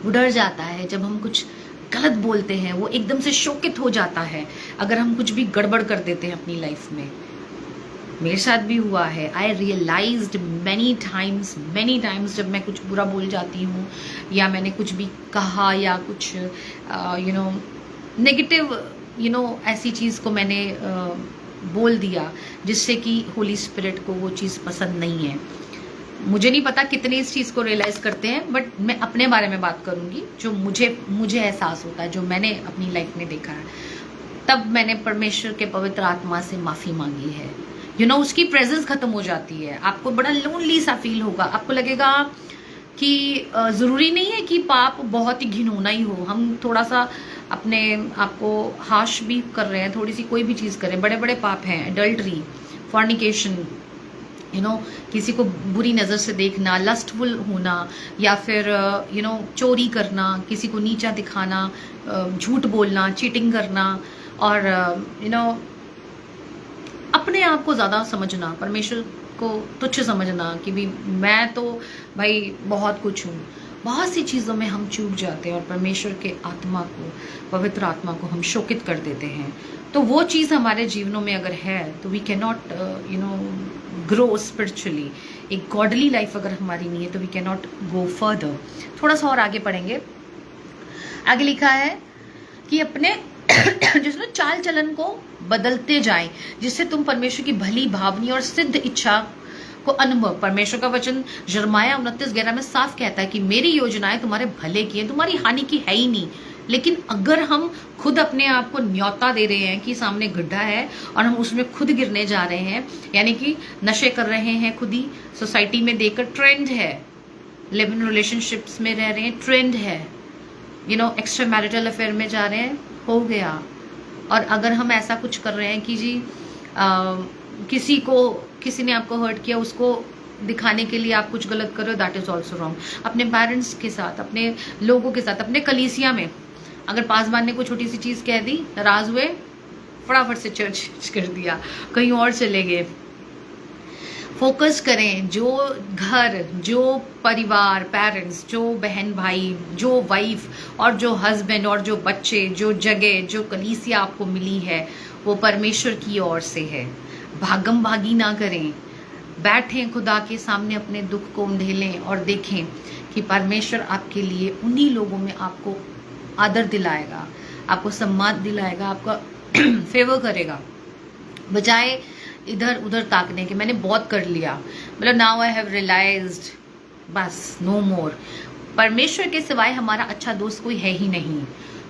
वो डर जाता है जब हम कुछ गलत बोलते हैं, वो एकदम से शोकित हो जाता है अगर हम कुछ भी गड़बड़ कर देते हैं अपनी लाइफ में। मेरे साथ भी हुआ है। आई रियलाइज्ड मैनी टाइम्स जब मैं कुछ बुरा बोल जाती हूँ, या मैंने कुछ भी कहा, या कुछ नेगेटिव ऐसी चीज़ को मैंने बोल दिया जिससे कि होली स्पिरिट को वो चीज़ पसंद नहीं है। मुझे नहीं पता कितने इस चीज़ को रियलाइज करते हैं, बट मैं अपने बारे में बात करूंगी, जो मुझे एहसास होता है, जो मैंने अपनी लाइफ में देखा है। तब मैंने परमेश्वर के पवित्र आत्मा से माफ़ी मांगी है। उसकी प्रेजेंस खत्म हो जाती है, आपको बड़ा लोनली सा फील होगा, आपको लगेगा कि ज़रूरी नहीं है कि पाप बहुत ही घिनौना ही हो। हम थोड़ा सा अपने आप को हाश भी कर रहे हैं, थोड़ी सी कोई भी चीज़ करें, बड़े बड़े पाप हैं, एडल्ट्री, फॉर्निकेशन, किसी को बुरी नज़र से देखना, लस्टफुल होना, या फिर चोरी करना, किसी को नीचा दिखाना, झूठ बोलना, चीटिंग करना, और अपने आप को ज़्यादा समझना, परमेश्वर को तुच्छ समझना कि भी मैं तो भाई बहुत कुछ हूँ। बहुत सी चीज़ों में हम चूक जाते हैं और परमेश्वर के आत्मा को, पवित्र आत्मा को हम शोकित कर देते हैं। तो वो चीज़ हमारे जीवनों में अगर है तो we can not grow spiritually. एक गॉडली लाइफ अगर हमारी नहीं है तो we can not go further. थोड़ा सा और आगे पढ़ेंगे। आगे लिखा है कि अपने जिसमें चाल चलन को बदलते जाएं, जिससे तुम परमेश्वर की भली, भावनी और सिद्ध इच्छा को अनुभव। परमेश्वर का वचन यिर्मयाह 29:11 में साफ कहता है कि मेरी योजनाएं तुम्हारे भले की हैं, तुम्हारी हानि की है ही नहीं। लेकिन अगर हम खुद अपने आप को न्योता दे रहे हैं कि सामने गड्ढा है और हम उसमें खुद गिरने जा रहे हैं, यानी कि नशे कर रहे हैं, खुद ही सोसाइटी में देखकर ट्रेंड है, लिव इन रिलेशनशिप्स में रह रहे हैं, ट्रेंड है, एक्स्ट्रा मैरिटल अफेयर में जा रहे हैं, हो गया। और अगर हम ऐसा कुछ कर रहे हैं कि जी किसी ने आपको हर्ट किया, उसको दिखाने के लिए आप कुछ गलत कर रहे हो, दैट इज ऑल्सो रॉन्ग। अपने पेरेंट्स के साथ, अपने लोगों के साथ, अपने कलीसिया में अगर पासवान ने कोई छोटी सी चीज़ कह दी, नाराज हुए, फटाफट से चर्च कर दिया, कहीं और चले गए। फोकस करें, जो घर, जो परिवार, पेरेंट्स, जो बहन भाई, जो वाइफ और जो हस्बैंड और जो बच्चे, जो जगह, जो कलीसिया आपको मिली है, वो परमेश्वर की ओर से है। भागम भागी ना करें, बैठें खुदा के सामने, अपने दुख को उंडेलें और देखें कि परमेश्वर आपके लिए उन्हीं लोगों में आपको आदर दिलाएगा, आपको सम्मान दिलाएगा, आपका फेवर करेगा, बजाय इधर उधर ताकने के मैंने बहुत कर लिया, मतलब नाउ आई हैव रियलाइज्ड, बस नो मोर। परमेश्वर के सिवाय हमारा अच्छा दोस्त कोई है ही नहीं,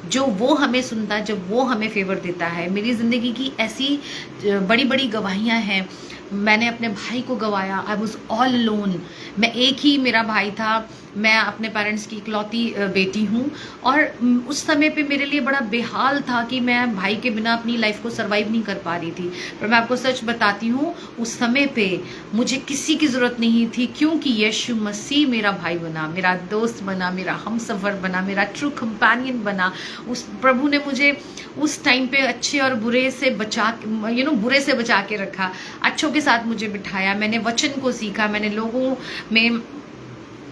जो वो हमें सुनता है, जब वो हमें फेवर देता है। मेरी ज़िंदगी की ऐसी बड़ी बड़ी गवाहियाँ हैं। मैंने अपने भाई को गवाया, आई वॉज ऑल अलोन। मैं एक ही मेरा भाई था, मैं अपने पेरेंट्स की इकलौती बेटी हूँ, और उस समय पे मेरे लिए बड़ा बेहाल था कि मैं भाई के बिना अपनी लाइफ को सरवाइव नहीं कर पा रही थी। पर मैं आपको सच बताती हूँ, उस समय पे मुझे किसी की ज़रूरत नहीं थी, क्योंकि यीशु मसीह मेरा भाई बना, मेरा दोस्त बना, मेरा हमसफ़र बना, मेरा ट्रू कंपेनियन बना। उस प्रभु ने मुझे उस टाइम पे अच्छे और बुरे से बुरे से बचा के रखा, अच्छों के साथ मुझे बिठाया, मैंने वचन को सीखा, मैंने लोगों में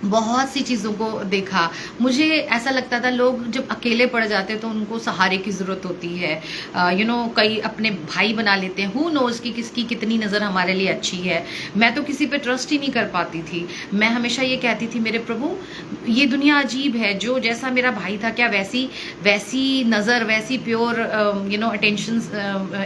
बहुत सी चीज़ों को देखा। मुझे ऐसा लगता था लोग जब अकेले पड़ जाते हैं तो उनको सहारे की ज़रूरत होती है। कई अपने भाई बना लेते हैं। हु नोज़ कि किसकी कितनी नज़र हमारे लिए अच्छी है। मैं तो किसी पे ट्रस्ट ही नहीं कर पाती थी। मैं हमेशा ये कहती थी, मेरे प्रभु ये दुनिया अजीब है, जो जैसा मेरा भाई था क्या वैसी वैसी नज़र, वैसी प्योर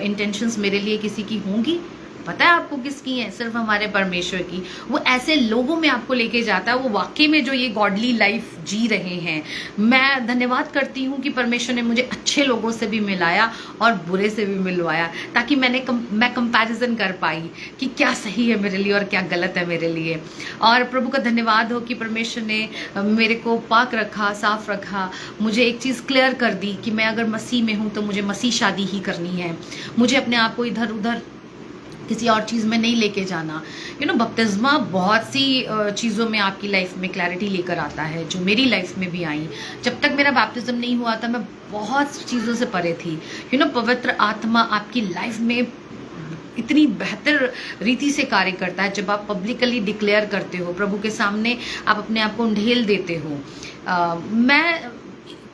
इंटेंशंस मेरे लिए किसी की होंगी? पता है आपको किसकी है? सिर्फ हमारे परमेश्वर की। वो ऐसे लोगों में आपको लेके जाता है, वो वाकई में जो ये गॉडली लाइफ जी रहे हैं। मैं धन्यवाद करती हूँ कि परमेश्वर ने मुझे अच्छे लोगों से भी मिलाया और बुरे से भी मिलवाया, ताकि मैं कंपैरिजन कर पाई कि क्या सही है मेरे लिए और क्या गलत है मेरे लिए। और प्रभु का धन्यवाद हो कि परमेश्वर ने मेरे को पाक रखा, साफ रखा। मुझे एक चीज़ क्लियर कर दी कि मैं अगर मसीह में हूँ तो मुझे मसीह शादी ही करनी है। मुझे अपने आप को इधर उधर किसी और चीज़ में नहीं लेके जाना। बपतिस्मा बहुत सी चीज़ों में आपकी लाइफ में क्लैरिटी लेकर आता है, जो मेरी लाइफ में भी आई। जब तक मेरा बैप्टिज्म नहीं हुआ था मैं बहुत चीज़ों से परे थी। पवित्र आत्मा आपकी लाइफ में इतनी बेहतर रीति से कार्य करता है जब आप पब्लिकली डिक्लेयर करते हो, प्रभु के सामने आप अपने आप को ढेल देते हो। मैं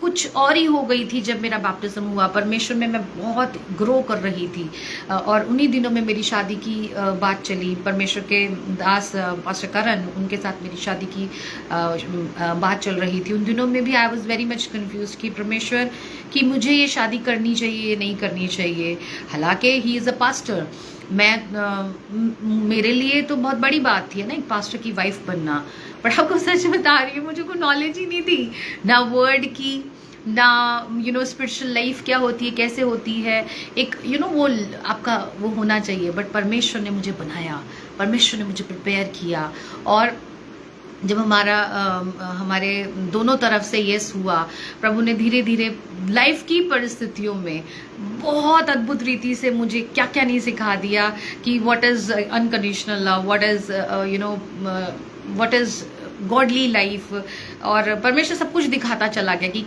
कुछ और ही हो गई थी जब मेरा बैप्टिज्म हुआ। परमेश्वर में मैं बहुत ग्रो कर रही थी और उन्हीं दिनों में मेरी शादी की बात चली। परमेश्वर के दास पास्टर करण, उनके साथ मेरी शादी की बात चल रही थी। उन दिनों में भी I was very much confuse कि परमेश्वर कि मुझे ये शादी करनी चाहिए नहीं करनी चाहिए। हालांकि ही इज़ अ पास्टर। मेरे लिए तो बहुत बड़ी बात थी ना एक पास्टर की वाइफ बनना। पर आपको सच बता रही हूँ, मुझे कोई नॉलेज ही नहीं थी, ना वर्ड की, ना स्पिरिचुअल लाइफ क्या होती है, कैसे होती है। एक वो आपका वो होना चाहिए। बट परमेश्वर ने मुझे बनाया, परमेश्वर ने मुझे प्रिपेयर किया। और जब हमारे दोनों तरफ से यस हुआ, प्रभु ने धीरे धीरे लाइफ की परिस्थितियों में बहुत अद्भुत रीति से मुझे क्या क्या नहीं सिखा दिया कि what is unconditional love, what is godly life. और परमेश्वर सब कुछ दिखाता चला गया कि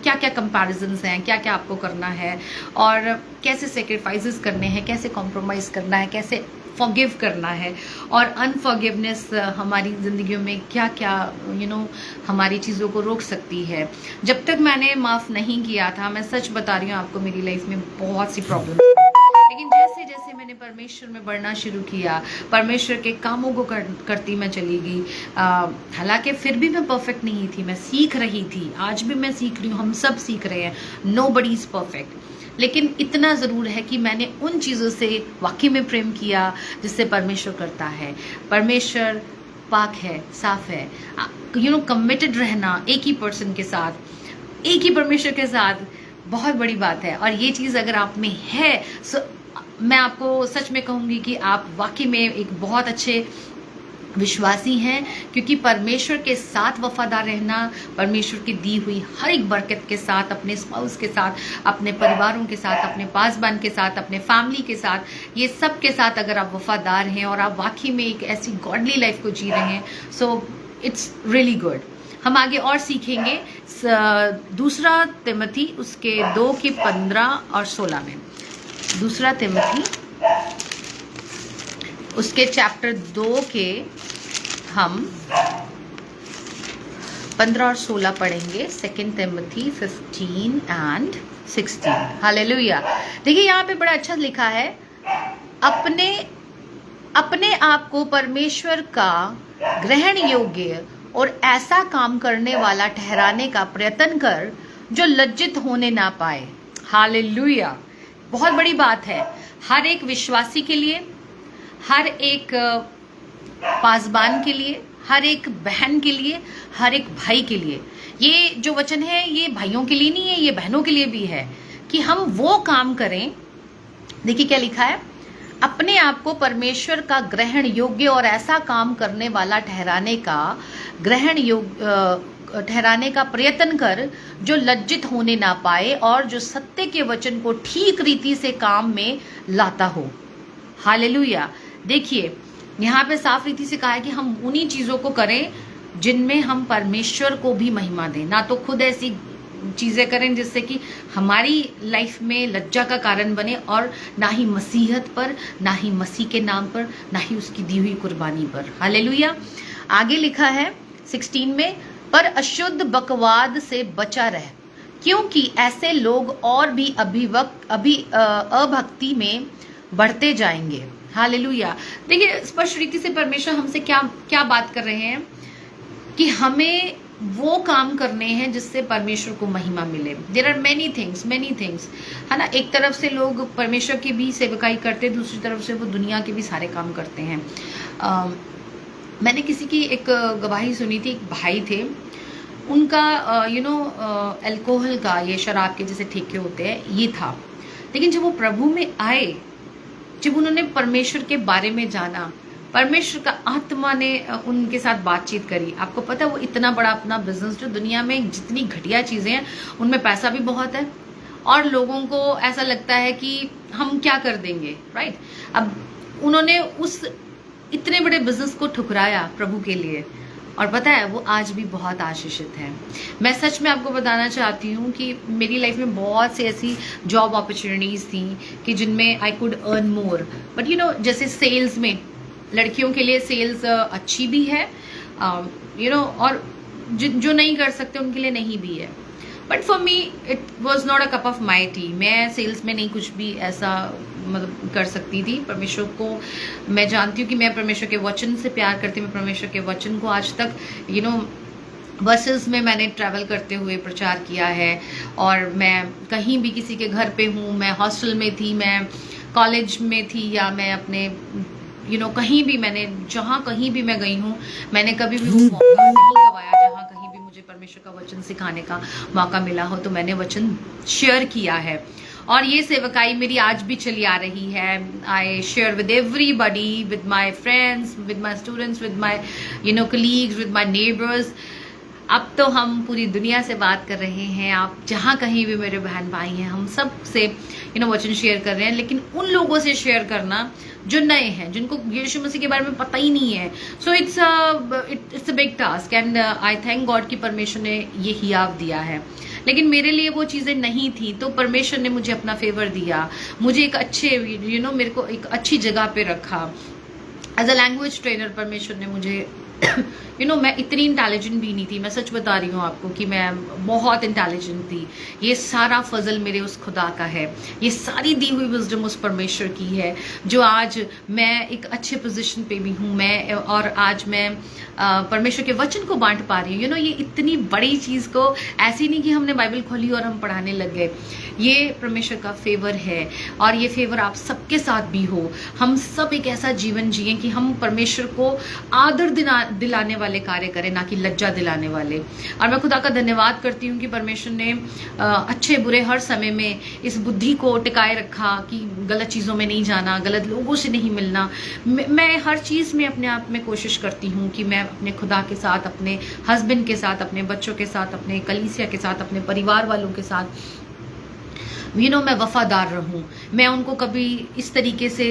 क्या क्या कंपैरिजन्स हैं, क्या क्या आपको करना है और कैसे सेक्रीफाइसेस करने हैं, कैसे कॉम्प्रोमाइज़ करना है, कैसे फॉरगिव करना है। और अनफॉरगिवनेस हमारी ज़िंदगियों में क्या क्या हमारी चीज़ों को रोक सकती है। जब तक मैंने माफ़ नहीं किया था, मैं सच बता रही हूँ आपको, मेरी लाइफ में बहुत सी प्रॉब्लम। लेकिन जैसे जैसे मैंने परमेश्वर में बढ़ना शुरू किया, परमेश्वर के कामों को करती मैं चली गई। हालांकि फिर भी मैं परफेक्ट नहीं थी, मैं सीख रही थी। आज भी मैं सीख रही हूँ, हम सब सीख रहे हैं। Nobody is perfect. लेकिन इतना ज़रूर है कि मैंने उन चीज़ों से वाकई में प्रेम किया जिससे परमेश्वर करता है। परमेश्वर पाक है, साफ है। कमिटेड रहना एक ही पर्सन के साथ, एक ही परमेश्वर के साथ बहुत बड़ी बात है। और ये चीज़ अगर आप में है, मैं आपको सच में कहूँगी कि आप वाकई में एक बहुत अच्छे विश्वासी हैं, क्योंकि परमेश्वर के साथ वफादार रहना, परमेश्वर की दी हुई हर एक बरकत के साथ, अपने स्पाउस के साथ, अपने परिवारों के साथ, अपने पासबान के साथ, अपने फैमिली के साथ, ये सब के साथ अगर आप वफादार हैं और आप वाकई में एक ऐसी गॉडली लाइफ को जी रहे हैं, सो इट्स रियली गुड। हम आगे और सीखेंगे दूसरा तिमोथी उसके 2 की 15 और 16 में। दूसरा तिमोथी उसके चैप्टर 2 के हम 15 और 16 पढ़ेंगे। 2 तिमोथी 15 एंड 16। हालेलुया। देखिए यहाँ पे बड़ा अच्छा लिखा है, अपने आप को परमेश्वर का ग्रहण योग्य और ऐसा काम करने वाला ठहराने का प्रयत्न कर जो लज्जित होने ना पाए। हालेलुया। बहुत बड़ी बात है हर एक विश्वासी के लिए, हर एक पासबान के लिए, हर एक बहन के लिए, हर एक भाई के लिए। ये जो वचन है ये भाइयों के लिए नहीं है, ये बहनों के लिए भी है कि हम वो काम करें। देखिए क्या लिखा है, अपने आप को परमेश्वर का ग्रहण योग्य और ऐसा काम करने वाला ठहराने का प्रयत्न कर जो लज्जित होने ना पाए और जो सत्य के वचन को ठीक रीति से काम में लाता हो। हालेलुया। देखिए यहाँ पे साफ रीति से कहा है कि हम उन्हीं चीज़ों को करें जिनमें हम परमेश्वर को भी महिमा दें, ना तो खुद ऐसी चीज़ें करें जिससे कि हमारी लाइफ में लज्जा का कारण बने, और ना ही मसीहत पर, ना ही मसीह के नाम पर, ना ही उसकी दी हुई कुर्बानी पर। हालेलुया। आगे लिखा है 16 में, पर अशुद्ध बकवाद से बचा रह, क्योंकि ऐसे लोग और भी अभक्ति में बढ़ते जाएंगे। हालेलुया। देखिए स्पष्ट रीति से परमेश्वर हमसे क्या क्या बात कर रहे हैं कि हमें वो काम करने हैं जिससे परमेश्वर को महिमा मिले। देयर आर मेनी थिंग्स है ना। एक तरफ से लोग परमेश्वर की भी सेवकाई करते हैं, दूसरी तरफ से वो दुनिया के भी सारे काम करते हैं। मैंने किसी की एक गवाही सुनी थी, एक भाई थे, उनका अल्कोहल का, ये शराब के जैसे ठेके होते हैं, ये था। लेकिन जब वो प्रभु में आए, जब उन्होंने परमेश्वर के बारे में जाना, परमेश्वर का आत्मा ने उनके साथ बातचीत करी। आपको पता है वो इतना बड़ा अपना बिजनेस, जो दुनिया में जितनी घटिया चीजें हैं उनमें पैसा भी बहुत है, और लोगों को ऐसा लगता है कि हम क्या कर देंगे, राइट। अब उन्होंने उस इतने बड़े बिजनेस को ठुकराया प्रभु के लिए, और पता है वो आज भी बहुत आशीषित है। मैं सच में आपको बताना चाहती हूँ कि मेरी लाइफ में बहुत सी ऐसी जॉब अपॉर्चुनिटीज थी कि जिनमें I could earn more, but जैसे सेल्स में, लड़कियों के लिए सेल्स अच्छी भी है, और जो नहीं कर सकते उनके लिए नहीं भी है। But for me it was not a cup of my T. मैं सेल्स में नहीं कुछ भी ऐसा मतलब कर सकती थी। परमेश्वर को मैं जानती हूँ कि मैं परमेश्वर के वचन से प्यार करती हूँ। मैं परमेश्वर के वचन को आज तक बसेस में मैंने ट्रैवल करते हुए प्रचार किया है, और मैं कहीं भी किसी के घर पे हूँ, मैं हॉस्टल में थी, मैं कॉलेज में थी, या मैं अपने कहीं भी, मैंने जहाँ कहीं भी मैं गई हूँ, मैंने कभी भी वो मौका नहीं गवाया जहाँ कहीं भी मुझे परमेश्वर का वचन सिखाने का मौका मिला हो तो मैंने वचन शेयर किया है। और ये सेवकाई मेरी आज भी चली आ रही है। I share with everybody, with my friends, with my students, with my colleagues, with my neighbours. अब तो हम पूरी दुनिया से बात कर रहे हैं। आप जहाँ कहीं भी मेरे बहन भाई हैं, हम सब से वचन शेयर कर रहे हैं, लेकिन उन लोगों से शेयर करना जो नए हैं, जिनको यीशु मसीह के बारे में पता ही नहीं है। So it's a big task, and I thank God कि परमेश्वर ने ये हियाव दिया है। लेकिन मेरे लिए वो चीज़ें नहीं थी, तो परमेश्वर ने मुझे अपना फेवर दिया, मुझे एक अच्छे मेरे को एक अच्छी जगह पे रखा। एज अ लैंग्वेज ट्रेनर परमेश्वर ने मुझे मैं इतनी इंटेलिजेंट भी नहीं थी, मैं सच बता रही हूँ आपको कि मैं बहुत इंटेलिजेंट थी। ये सारा फजल मेरे उस खुदा का है, ये सारी दी हुई विजडम उस परमेश्वर की है, जो आज मैं एक अच्छे पोजीशन पे भी हूँ मैं, और आज मैं परमेश्वर के वचन को बांट पा रही हूँ। ये इतनी बड़ी चीज़ को ऐसी नहीं कि हमने बाइबल खोली और हम पढ़ाने लग गए। ये परमेश्वर का फेवर है, और ये फेवर आप सबके साथ भी हो। हम सब एक ऐसा जीवन जिए कि हम परमेश्वर को आदर दिलाने वाले कार्य करें, ना कि लज्जा दिलाने वाले। और मैं खुदा का धन्यवाद करती हूँ कि परमेश्वर ने अच्छे बुरे हर समय में इस बुद्धि को टिकाए रखा कि गलत चीज़ों में नहीं जाना, गलत लोगों से नहीं मिलना। मैं हर चीज़ में अपने आप में कोशिश करती हूँ कि मैं अपने खुदा के साथ, अपने हस्बैंड के साथ, अपने बच्चों के साथ, अपने कलीसिया के साथ, अपने परिवार वालों के साथ मैं वफादार रहूं। मैं उनको कभी इस तरीके से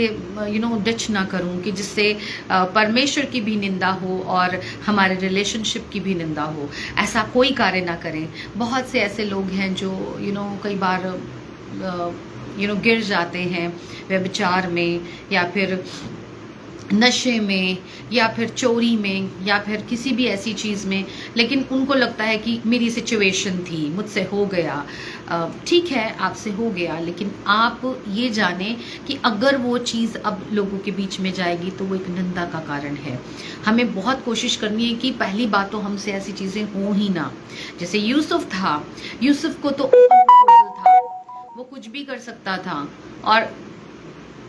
डिच ना करूं कि जिससे परमेश्वर की भी निंदा हो और हमारे रिलेशनशिप की भी निंदा हो। ऐसा कोई कार्य ना करें। बहुत से ऐसे लोग हैं जो कई बार गिर जाते हैं व्यभिचार में, या फिर नशे में, या फिर चोरी में, या फिर किसी भी ऐसी चीज़ में, लेकिन उनको लगता है कि मेरी सिचुएशन थी, मुझसे हो गया। ठीक है, आपसे हो गया, लेकिन आप ये जाने कि अगर वो चीज़ अब लोगों के बीच में जाएगी तो वो एक निंदा का कारण है। हमें बहुत कोशिश करनी है कि पहली बात तो हमसे ऐसी चीज़ें हो ही ना। जैसे यूसुफ था, यूसुफ को तो प्रपोजल था, वो कुछ भी कर सकता था, और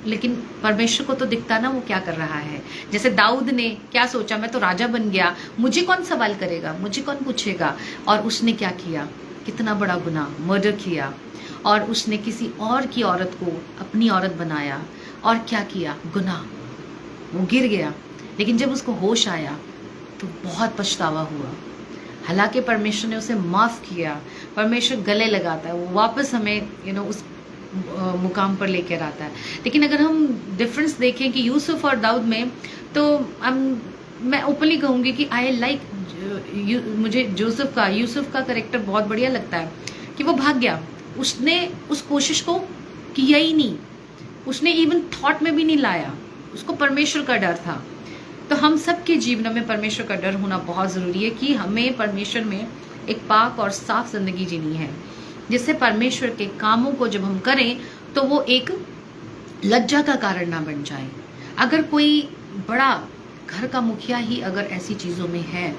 लेकिन परमेश्वर को तो दिखता ना वो क्या कर रहा है। जैसे दाऊद ने क्या सोचा, मैं तो राजा बन गया, मुझे कौन सवाल करेगा, मुझे कौन पूछेगा। और उसने क्या किया, कितना बड़ा गुनाह, मर्डर किया, और उसने किसी और की औरत को अपनी औरत बनाया, और क्या किया, गुनाह। वो गिर गया, लेकिन जब उसको होश आया तो बहुत पछतावा हुआ। हालांकि परमेश्वर ने उसे माफ़ किया। परमेश्वर गले लगाता है, वो वापस हमें उस मुकाम पर लेकर आता है। लेकिन अगर हम डिफरेंस देखें कि यूसुफ और दाऊद में, तो मैं ओपनली कहूँगी कि आई लाइक मुझे यूसुफ का कैरेक्टर बहुत बढ़िया लगता है कि वो भाग गया। उसने उस कोशिश को किया ही नहीं, उसने इवन थॉट में भी नहीं लाया। उसको परमेश्वर का डर था। तो हम सबके जीवन में परमेश्वर का डर होना बहुत ज़रूरी है कि हमें परमेश्वर में एक पाक और साफ जिंदगी जीनी है, जिससे परमेश्वर के कामों को जब हम करें तो वो एक लज्जा का कारण ना बन जाए। अगर कोई बड़ा घर का मुखिया ही अगर ऐसी चीज़ों में है,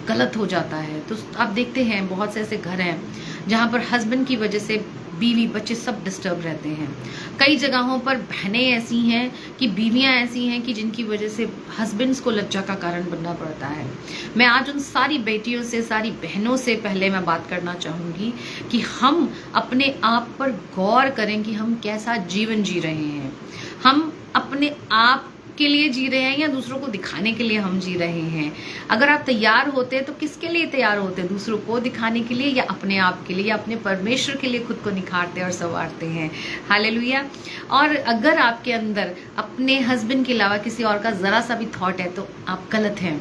गलत हो जाता है, तो आप देखते हैं बहुत से ऐसे घर हैं जहाँ पर हस्बैंड की वजह से बीवी बच्चे सब डिस्टर्ब रहते हैं। कई जगहों पर बहनें ऐसी हैं कि बीवियां ऐसी हैं कि जिनकी वजह से हस्बैंड्स को लज्जा का कारण बनना पड़ता है। मैं आज उन सारी बेटियों से, सारी बहनों से पहले मैं बात करना चाहूँगी कि हम अपने आप पर गौर करें कि हम कैसा जीवन जी रहे हैं। हम अपने आप के लिए जी रहे हैं या दूसरों को दिखाने के लिए हम जी रहे हैं? अगर आप तैयार होते हैं तो किसके लिए तैयार होते हैं? दूसरों को दिखाने के लिए या अपने आप के लिए या अपने परमेश्वर के लिए खुद को निखारते और संवारते हैं? हालेलुया। और अगर आपके अंदर अपने हस्बैंड के अलावा किसी और का जरा सा भी थॉट है तो आप गलत हैं।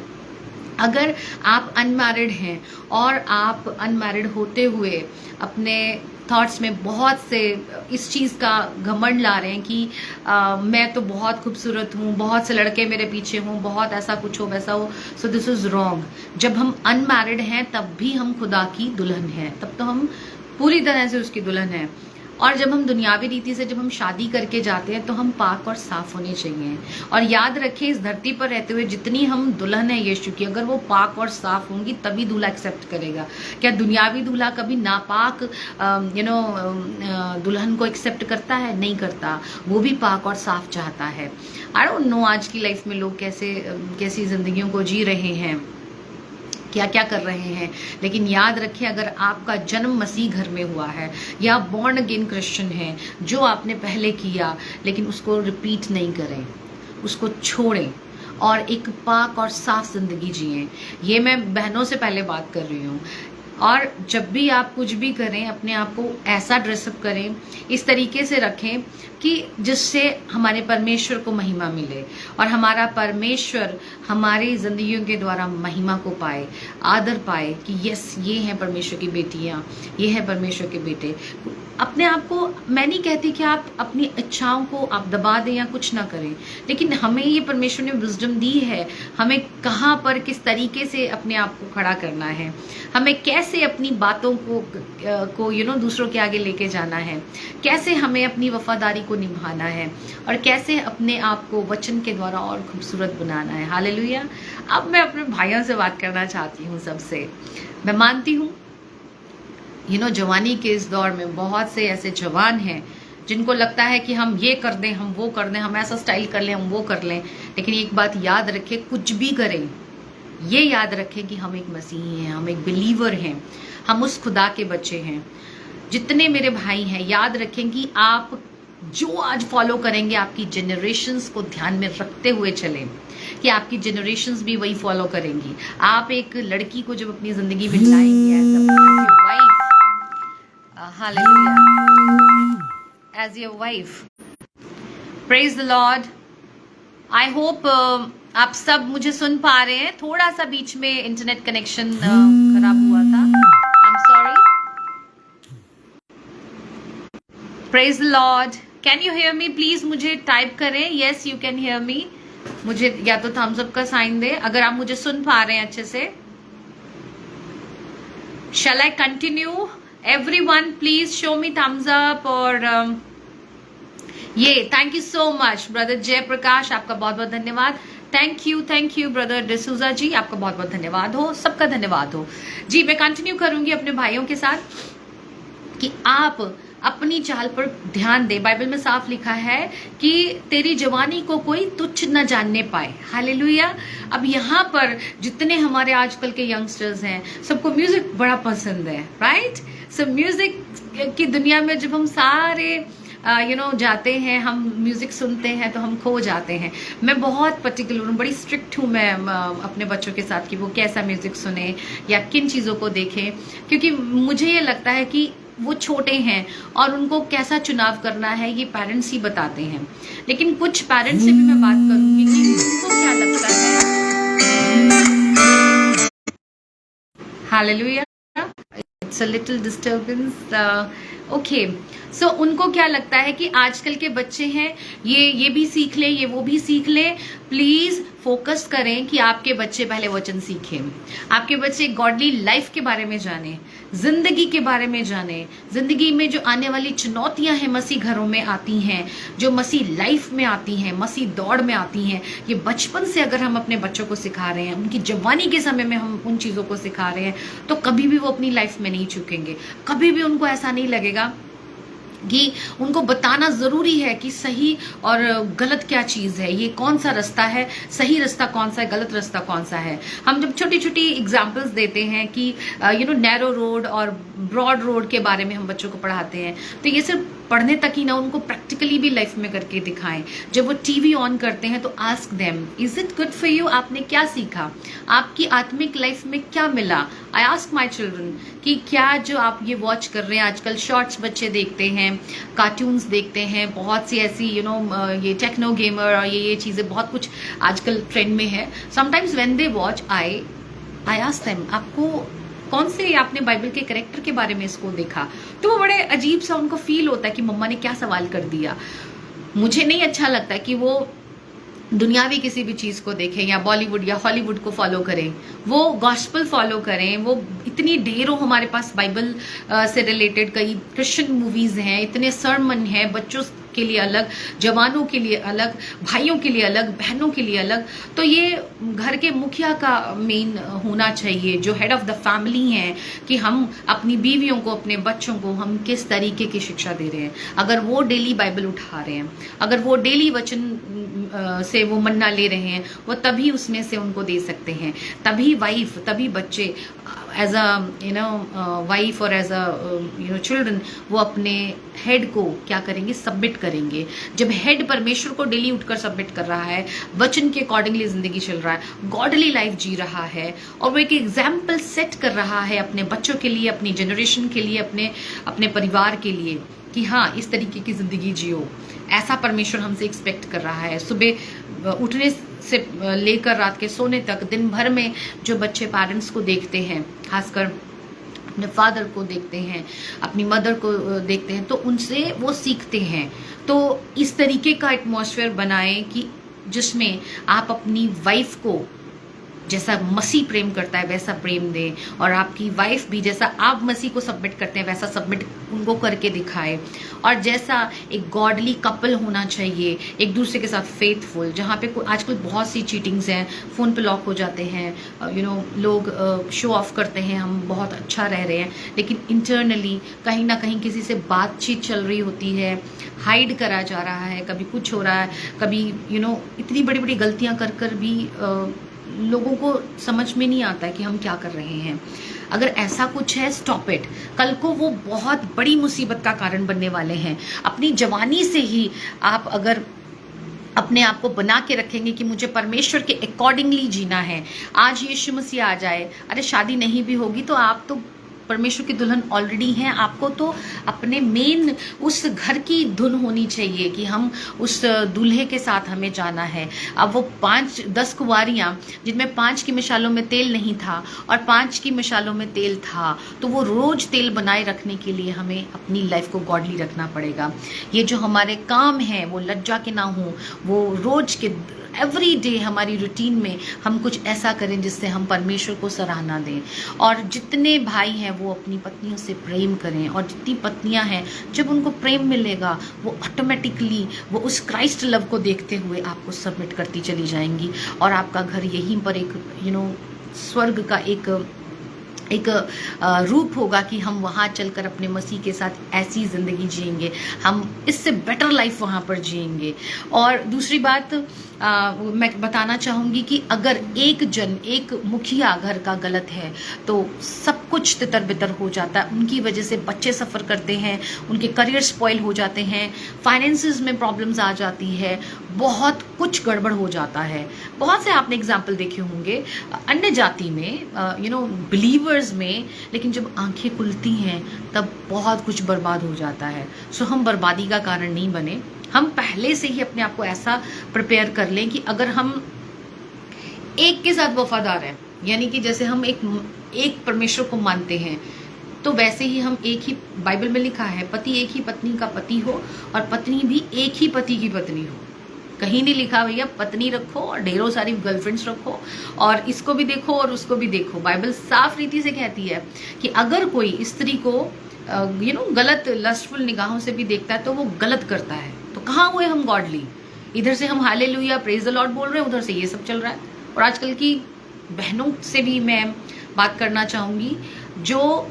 अगर आप अनमैरिड हैं और आप अनमैरिड होते हुए अपने थॉट्स में बहुत से इस चीज़ का घमंड ला रहे हैं कि मैं तो बहुत खूबसूरत हूँ, बहुत से लड़के मेरे पीछे हों, बहुत ऐसा कुछ हो वैसा हो, सो दिस इज़ रॉन्ग। जब हम अनमैरिड हैं तब भी हम खुदा की दुल्हन हैं, तब तो हम पूरी तरह से उसकी दुल्हन हैं। और जब हम दुनियावी रीति से जब हम शादी करके जाते हैं तो हम पाक और साफ होने चाहिए। और याद रखें, इस धरती पर रहते हुए जितनी हम दुल्हन है यीशु की, अगर वो पाक और साफ होंगी तभी दूल्हा एक्सेप्ट करेगा। क्या दुनियावी दूल्हा कभी नापाक दुल्हन को एक्सेप्ट करता है? नहीं करता। वो भी पाक और साफ चाहता है। आई डोंट नो आज की लाइफ में लोग कैसी जिंदगियों को जी रहे हैं, क्या क्या कर रहे हैं, लेकिन याद रखें, अगर आपका जन्म मसीह घर में हुआ है या बॉर्न अगेन क्रिश्चियन है, जो आपने पहले किया लेकिन उसको रिपीट नहीं करें, उसको छोड़ें और एक पाक और साफ जिंदगी जिएं। ये मैं बहनों से पहले बात कर रही हूँ। और जब भी आप कुछ भी करें, अपने आप को ऐसा ड्रेसअप करें, इस तरीके से रखें कि जिससे हमारे परमेश्वर को महिमा मिले और हमारा परमेश्वर हमारी जिंदगियों के द्वारा महिमा को पाए, आदर पाए कि यस, ये हैं परमेश्वर की बेटियां, ये हैं परमेश्वर के बेटे। अपने आप को, मैं नहीं कहती कि आप अपनी इच्छाओं को आप दबा दें या कुछ ना करें, लेकिन हमें ये परमेश्वर ने विजडम दी है, हमें कहाँ पर किस तरीके से अपने आप को खड़ा करना है, हमें कैसे अपनी बातों को दूसरों के आगे लेके जाना है, कैसे हमें अपनी वफादारी को निभाना है और कैसे अपने आप को वचन के द्वारा और खूबसूरत बनाना है। हालेलुया। अब मैं अपने भाइयों से बात करना चाहती हूँ। सबसे मैं मानती हूँ जवानी के इस दौर में बहुत से ऐसे जवान हैं जिनको लगता है कि हम ये कर दें, हम वो कर दें, हम ऐसा स्टाइल कर लें, हम वो कर लें। लेकिन एक बात याद रखें, कुछ भी करें, ये याद रखें कि हम एक मसीही हैं, हम एक बिलीवर हैं, हम उस खुदा के बच्चे हैं। जितने मेरे भाई हैं, याद रखें कि आप जो आज फॉलो करेंगे, आपकी जनरेशन्स को ध्यान में रखते हुए चलें कि आपकी जनरेशन्स भी वही फॉलो करेंगी। आप एक लड़की को जब अपनी जिंदगी में लाएंगे as a wife, hallelujah, as your wife, praise the Lord. I hope आप सब मुझे सुन पा रहे हैं। थोड़ा सा बीच में इंटरनेट कनेक्शन खराब हुआ था, I am sorry. Praise the Lord. Can you hear me? Please मुझे टाइप करें, yes you can hear me. मुझे या तो थम्स अप का साइन दे अगर आप मुझे सुन पा रहे हैं अच्छे से। Shall I continue? Everyone please show me thumbs up. और ये thank you so much brother Jayprakash, आपका बहुत बहुत धन्यवाद। Thank you brother D'Souza ji, आपका बहुत बहुत धन्यवाद हो, सबका धन्यवाद हो जी। मैं कंटिन्यू करूंगी अपने भाइयों के साथ कि आप अपनी चाल पर ध्यान दे। बाइबल में साफ लिखा है कि तेरी जवानी को कोई तुच्छ न जानने पाए। हालेलुया। अब यहाँ पर जितने हमारे आजकल के यंगस्टर्स हैं, सबको म्यूजिक बड़ा पसंद है, राइट? सो म्यूजिक की दुनिया में जब हम सारे जाते हैं, हम म्यूजिक सुनते हैं तो हम खो जाते हैं। मैं बहुत पर्टिकुलर हूँ, बड़ी स्ट्रिक्ट हूँ मैं अपने बच्चों के साथ कि वो कैसा म्यूजिक सुने या किन चीज़ों को देखें, क्योंकि मुझे ये लगता है कि वो छोटे हैं और उनको कैसा चुनाव करना है ये पेरेंट्स ही बताते हैं। लेकिन कुछ पेरेंट्स से भी मैं बात करूंगी कि उनको क्या लगता है। Hallelujah. It's a little disturbance. Okay, so उनको क्या लगता है कि आजकल के बच्चे हैं, ये भी सीख ले, ये वो भी सीख ले। प्लीज फोकस करें कि आपके बच्चे पहले वचन सीखें, आपके बच्चे गॉडली लाइफ के बारे में जाने, जिंदगी के बारे में जाने, जिंदगी में जो आने वाली चुनौतियां हैं मसीह घरों में आती हैं, जो मसीह लाइफ में आती हैं, मसीह दौड़ में आती हैं, ये बचपन से अगर हम अपने बच्चों को सिखा रहे हैं, उनकी जवानी के समय में हम उन चीजों को सिखा रहे हैं, तो कभी भी वो अपनी लाइफ में नहीं चूकेंगे। कभी भी उनको ऐसा नहीं लगेगा कि उनको बताना जरूरी है कि सही और गलत क्या चीज है, ये कौन सा रास्ता है, सही रास्ता कौन सा है, गलत रास्ता कौन सा है। हम जब छोटी छोटी एग्जांपल्स देते हैं कि नैरो रोड और ब्रॉड रोड के बारे में हम बच्चों को पढ़ाते हैं, तो ये सिर्फ पढ़ने तक ही ना, उनको प्रैक्टिकली भी लाइफ में करके दिखाएं। जब वो टीवी ऑन करते हैं तो ask them, is it good for you? आपने क्या सीखा, आपकी आत्मिक लाइफ में क्या मिला? आई आस्क माई चिल्ड्रन कि क्या जो आप ये वॉच कर रहे हैं, आजकल शॉर्ट्स बच्चे देखते हैं, कार्टून्स देखते हैं, बहुत सी ऐसी ये टेक्नो गेमर और ये चीजें बहुत कुछ आजकल ट्रेंड में है। Sometimes when they watch I ask them, आपको कौन से आपने बाइबल के कैरेक्टर के बारे में इसको देखा? तो वो बड़े अजीब सा उनको फील होता है कि मम्मा ने क्या सवाल कर दिया। मुझे नहीं अच्छा लगता कि वो दुनियावी किसी भी चीज को देखें या बॉलीवुड या हॉलीवुड को फॉलो करें, वो गॉस्पेल फॉलो करें। वो इतनी ढेरों हमारे पास बाइबल से रिलेटेड कई क्रिश्चियन मूवीज हैं, इतने सरमन हैं, बच्चों के लिए अलग, जवानों के लिए अलग, भाइयों के लिए अलग, बहनों के लिए अलग। तो ये घर के मुखिया का मेन होना चाहिए, जो हेड ऑफ द फैमिली हैं, कि हम अपनी बीवियों को, अपने बच्चों को हम किस तरीके की शिक्षा दे रहे हैं। अगर वो डेली बाइबल उठा रहे हैं, अगर वो डेली वचन से वो मन्ना ले रहे हैं, वो तभी उसमें से उनको दे सकते हैं। तभी वाइफ, तभी बच्चे एज अ वाइफ और एज अ चिल्ड्रन वो अपने हेड को क्या करेंगे, सबमिट करेंगे। जब हेड परमेश्वर को डेली उठकर सबमिट कर रहा है, वचन के अकॉर्डिंगली जिंदगी चल रहा है, गॉडली लाइफ जी रहा है, और वो एक एग्जाम्पल सेट कर रहा है अपने बच्चों के लिए, अपनी जनरेशन के लिए, अपने परिवार के लिए, कि हाँ इस तरीके की जिंदगी जियो, ऐसा परमेश्वर हमसे एक्सपेक्ट कर रहा है। सुबह उठने से लेकर रात के सोने तक, दिन भर में जो बच्चे पेरेंट्स को देखते हैं, खासकर अपने फादर को देखते हैं, अपनी मदर को देखते हैं, तो उनसे वो सीखते हैं। तो इस तरीके का एटमॉस्फेयर बनाएं कि जिसमें आप अपनी वाइफ को जैसा मसीह प्रेम करता है वैसा प्रेम दें, और आपकी वाइफ भी जैसा आप मसीह को सबमिट करते हैं वैसा सबमिट उनको करके दिखाए। और जैसा एक गॉडली कपल होना चाहिए, एक दूसरे के साथ फेथफुल, जहाँ पे आजकल बहुत सी चीटिंग्स हैं, फ़ोन पे लॉक हो जाते हैं, लोग शो ऑफ करते हैं हम बहुत अच्छा रह रहे हैं, लेकिन इंटरनली कहीं ना कहीं किसी से बातचीत चल रही होती है, हाइड करा जा रहा है, कभी कुछ हो रहा है, कभी इतनी बड़ी बड़ी गलतियाँ कर कर भी लोगों को समझ में नहीं आता है कि हम क्या कर रहे हैं। अगर ऐसा कुछ है, स्टॉप इट। कल को वो बहुत बड़ी मुसीबत का कारण बनने वाले हैं। अपनी जवानी से ही आप अगर अपने आप को बना के रखेंगे कि मुझे परमेश्वर के अकॉर्डिंगली जीना है, आज यीशु मसीह आ जाए, अरे शादी नहीं भी होगी तो आप तो परमेश्वर की दुल्हन ऑलरेडी हैं। आपको तो अपने मेन उस घर की धुन होनी चाहिए कि हम उस दूल्हे के साथ हमें जाना है। अब वो 5-10 कुंवारियां जिनमें 5 की मिसालों में तेल नहीं था और 5 की मिसालों में तेल था, तो वो रोज तेल बनाए रखने के लिए हमें अपनी लाइफ को गॉडली रखना पड़ेगा। ये जो हमारे काम हैं वो लज्जा के ना हो, वो रोज के एवरी डे हमारी रूटीन में हम कुछ ऐसा करें जिससे हम परमेश्वर को सराहना दें। और जितने भाई हैं वो अपनी पत्नियों से प्रेम करें, और जितनी पत्नियां हैं जब उनको प्रेम मिलेगा वो ऑटोमेटिकली वो उस क्राइस्ट लव को देखते हुए आपको सबमिट करती चली जाएंगी, और आपका घर यहीं पर एक स्वर्ग का एक रूप होगा कि हम वहाँ चलकर अपने मसीह के साथ ऐसी ज़िंदगी जिएंगे, हम इससे बेटर लाइफ वहाँ पर जिएंगे। और दूसरी बात मैं बताना चाहूँगी कि अगर एक मुखिया घर का गलत है तो सब कुछ तितर बितर हो जाता है। उनकी वजह से बच्चे सफ़र करते हैं, उनके करियर स्पॉइल हो जाते हैं, फाइनेंसेस में प्रॉब्लम्स आ जाती है, बहुत कुछ गड़बड़ हो जाता है। बहुत से आपने एग्जाम्पल देखे होंगे अन्य जाति में, बिलीवर्स में, लेकिन जब आंखें खुलती हैं तब बहुत कुछ बर्बाद हो जाता है। सो हम बर्बादी का कारण नहीं बने। हम पहले से ही अपने आप को ऐसा प्रिपेयर कर लें कि अगर हम एक के साथ वफादार हैं, यानी कि जैसे हम एक परमेश्वर को मानते हैं, तो वैसे ही हम एक ही, बाइबल में लिखा है पति एक ही पत्नी का पति हो और पत्नी भी एक ही पति की पत्नी हो। कहीं नहीं लिखा भैया पत्नी रखो और ढेरों सारी गर्लफ्रेंड्स रखो और इसको भी देखो और उसको भी देखो। बाइबल साफ रीति से कहती है कि अगर कोई स्त्री को गलत लस्टफुल निगाहों से भी देखता है तो वो गलत करता है। तो कहाँ हुए हम गॉडली? इधर से हम हालेलुया प्रेज द लॉर्ड बोल रहे हैं, उधर से ये सब चल रहा है। और आजकल की बहनों से भी मैं बात करना चाहूंगी जो